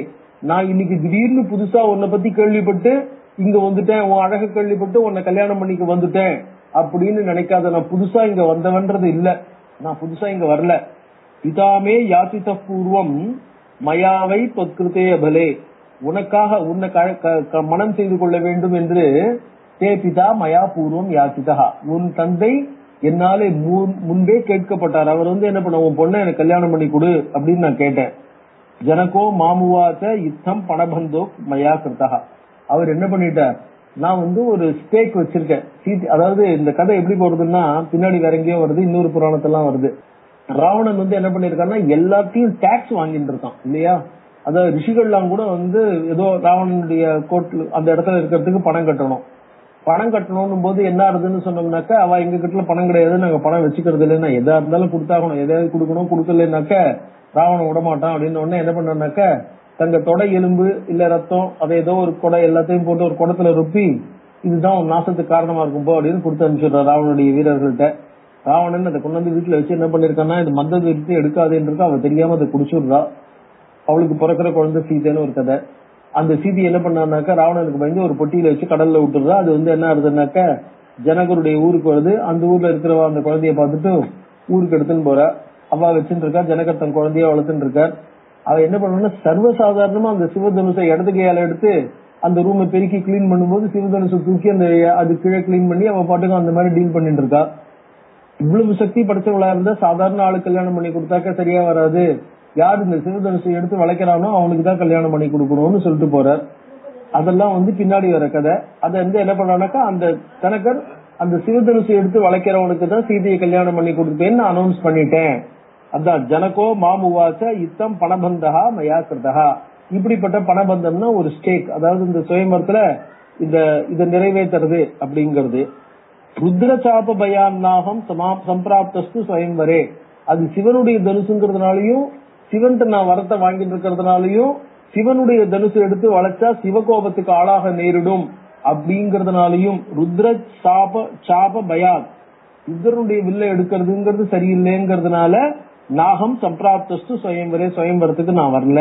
நான் இன்னைக்கு திடீர்னு புதுசா உன்னை பத்தி கேள்விப்பட்டு இங்க வந்துட்டேன், உன் அழக கேள்விப்பட்டு உன்னை கல்யாணம் பண்ணிக்க வந்துட்டேன் அப்படின்னு நினைக்காத. நான் புதுசா இங்க வந்தவன்றது இல்ல, நான் புதுசா இங்க வரல. பிதாமே யாசிச பூர்வம் மயாவை தொத்ருதே பலே, உனக்காக உன்னை மனம் செய்து கொள்ள வேண்டும் என்று தே பிதா மயா பூர்வம் யாசிதா, உன் தந்தை என்னாலே முன்பே கேட்கப்பட்டார். அவர் என்ன பண்ண, உன் பொண்ணை எனக்கு கல்யாணம் பண்ணி கொடு அப்படின்னு நான் கேட்டேன். ஜனகோ மாமுவாச்ச யுத்தம் பணபந்தோ மயா கிருதா. அவர் என்ன பண்ணிட்டார், நான் ஒரு ஸ்டேக் வச்சிருக்கேன் சீட். அதாவது இந்த கதை எப்படி போறதுன்னா பின்னாடி வேற எங்கேயோ வருது, இன்னொரு புராணத்தெல்லாம் வருது. ராவணன் என்ன பண்ணிருக்கான்னா எல்லாத்தையும் டாக்ஸ் வாங்கிட்டு இருக்கான் இல்லையா. அதாவது ரிஷிகள்லாம் கூட ஏதோ ராவணனுடைய கோர்ட்ல அந்த இடத்துல இருக்கிறதுக்கு பணம் கட்டணும். பணம் கட்டணும் போது என்ன ஆகுதுன்னு சொன்னோம்னாக்க, அவ எங்க கிட்ட பணம் கிடையாது, நாங்க பணம் வச்சுக்கிறது இல்லைன்னா, எதா இருந்தாலும் கொடுத்தாகணும், எதாவது கொடுக்கணும், கொடுக்கலனாக்க ராவணன் விடமாட்டான் அப்படின்னு உடனே என்ன பண்ணாக்க, தங்க தொடை எலும்பு இல்ல ரத்தம் அதை ஏதோ ஒரு கொடை எல்லாத்தையும் போட்டு ஒரு குடத்துல ரொப்பி இதுதான் ஒரு நாசத்துக்கு காரணமா இருக்கும் போ அப்படின்னு கொடுத்து அனுப்பிச்சுடுறான் ராவனுடைய வீரர்கள்ட்ட. ராவணன் அதை கொண்டு வந்து வீட்டுல வச்சு என்ன பண்ணிருக்கான்னா, இந்த மந்த விருத்தி எடுக்காதுன்றது அவ தெரியாம அதை குடிச்சுடுறா. அவளுக்கு பிறக்கிற குழந்தை சீதைன்னு ஒரு கதை. அந்த சீதை என்ன பண்ணானாக்கா, ராவணனுக்கு பயந்து ஒரு பொட்டியில வச்சு கடல்ல விட்டுறா. அது என்ன ஆகுதுன்னாக்க, ஜனகருடைய ஊருக்கு வருது. அந்த ஊர்ல இருக்கிறவ அந்த குழந்தைய பார்த்துட்டு ஊருக்கு எடுத்துன்னு போற. அவ வச்சுட்டு இருக்கா, ஜனகர் தன் குழந்தைய வளர்த்துட்டு இருக்கார். அவ என்ன பண்ணா, சர்வசாதாரணமா அந்த சிவதனுசை இடது கையால எடுத்து அந்த ரூமை பெருக்கி கிளீன் பண்ணும்போது சிவதனுசை தூக்கி அந்த அது கீழே கிளீன் பண்ணி அவ பாட்டுக்கு அந்த மாதிரி டீல் பண்ணிட்டு இருக்கா. இவ்வளவு சக்தி படைச்சவளா இருந்தா சாதாரண ஆளு கல்யாணம் பண்ணி கொடுத்தாக்க சரியா வராது. யார் இந்த சிவதனுசை எடுத்து வளைக்கிறானோ அவனுக்கு தான் கல்யாணம் பண்ணி கொடுக்கணும்னு சொல்லிட்டு போறார். அதெல்லாம் பின்னாடி வர கதை. அதை என்ன பண்ணானாக்கா, அந்த கணக்கர் அந்த சிவதனுசை எடுத்து வளைக்கிறவனுக்கு தான் சீதையை கல்யாணம் பண்ணி கொடுப்பேன்னு அனௌன்ஸ் பண்ணிட்டேன். அதான் ஜனகோ மாமுவாச யுத்தம் பணபந்தகா மயா கிருதா. இப்படிப்பட்ட பணபந்தம்னா ஒரு ஸ்டேக், அதாவது இந்த சுயம்பரத்துல இத நிறைவேற்றுறது அப்படிங்கிறது. ருத்ரசாப பயான்னாகம் சம்பிராப்தஸ்து சுயம்பரே. அது சிவனுடைய தனுசுங்கிறதுனாலயும், சிவன் நான் வரத்தை வாங்கிட்டு இருக்கிறதுனாலயும், சிவனுடைய தனுசு எடுத்து வளைச்சா சிவகோபத்துக்கு ஆளாக நேரிடும் அப்படிங்கறதுனாலயும், ருத்ர சாப பயாத் ருத்ரனுடைய வில்ல எடுக்கிறதுங்கிறது சரியில்லைங்கிறதுனால நாகம் சம்பிராப்தஸ்து சுயம்பரே, சுயம்பரத்துக்கு நான் வரல.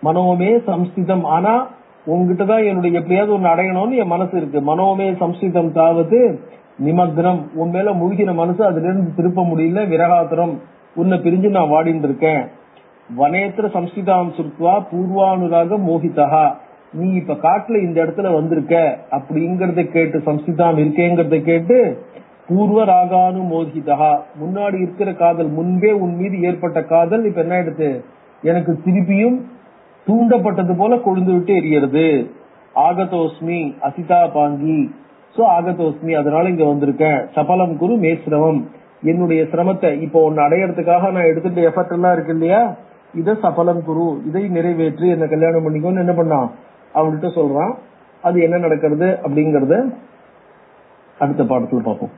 மனோமே சம்ஸ்திதம், ஆனா உங்ககிட்டதான் என்னுடைய எப்படியாவது ஒன்னு அடையணும்னு என் மனசு இருக்கு. மனோமே சம்ஸ்திதம் தாவது நிமக்னம், உன் மேல மூழ்கின மனசு அதுல இருந்து திருப்ப முடியல. விரகாத்திரம், உன்னை பிரிஞ்சு நான் வாடிட்டு இருக்கேன். வனேத்திர சம்ஸ்திதாம் சுத்வா பூர்வானுராக மோகிதா, நீ இப்ப காட்டுல இந்த இடத்துல வந்திருக்க அப்படிங்கறத கேட்டு, சம்ஸ்திதாம் இருக்கேங்கிறத கேட்டு, பூர்வ ராகானு மோகிதா, முன்னாடி இருக்கிற காதல், முன்பே உன் மீது ஏற்பட்ட காதல் இப்ப என்ன ஆயிடுது, எனக்கு திருப்பியும் தூண்டப்பட்டது போல கொழுந்து விட்டு எரியறது. ஆகதோஸ்மி அசிதா பாங்கி, சோ ஆகதோஸ்மி, அதனால இங்க வந்திருக்கேன். சபலம் குரு மே சிரமம், என்னுடைய சிரமத்தை இப்போ ஒன்னு அடையறதுக்காக நான் எடுத்துட்டு எஃபர்ட் எல்லாம் இருக்கு இல்லையா, இத சபலம் குரு, இதை நிறைவேற்றி என்ன கல்யாணம் பண்ணிக்கோன்னு என்ன பண்ணான் அவள்கிட்ட சொல்றான். அது என்ன நடக்கிறது அப்படிங்கறத அடுத்த பாடத்துல பார்ப்போம்.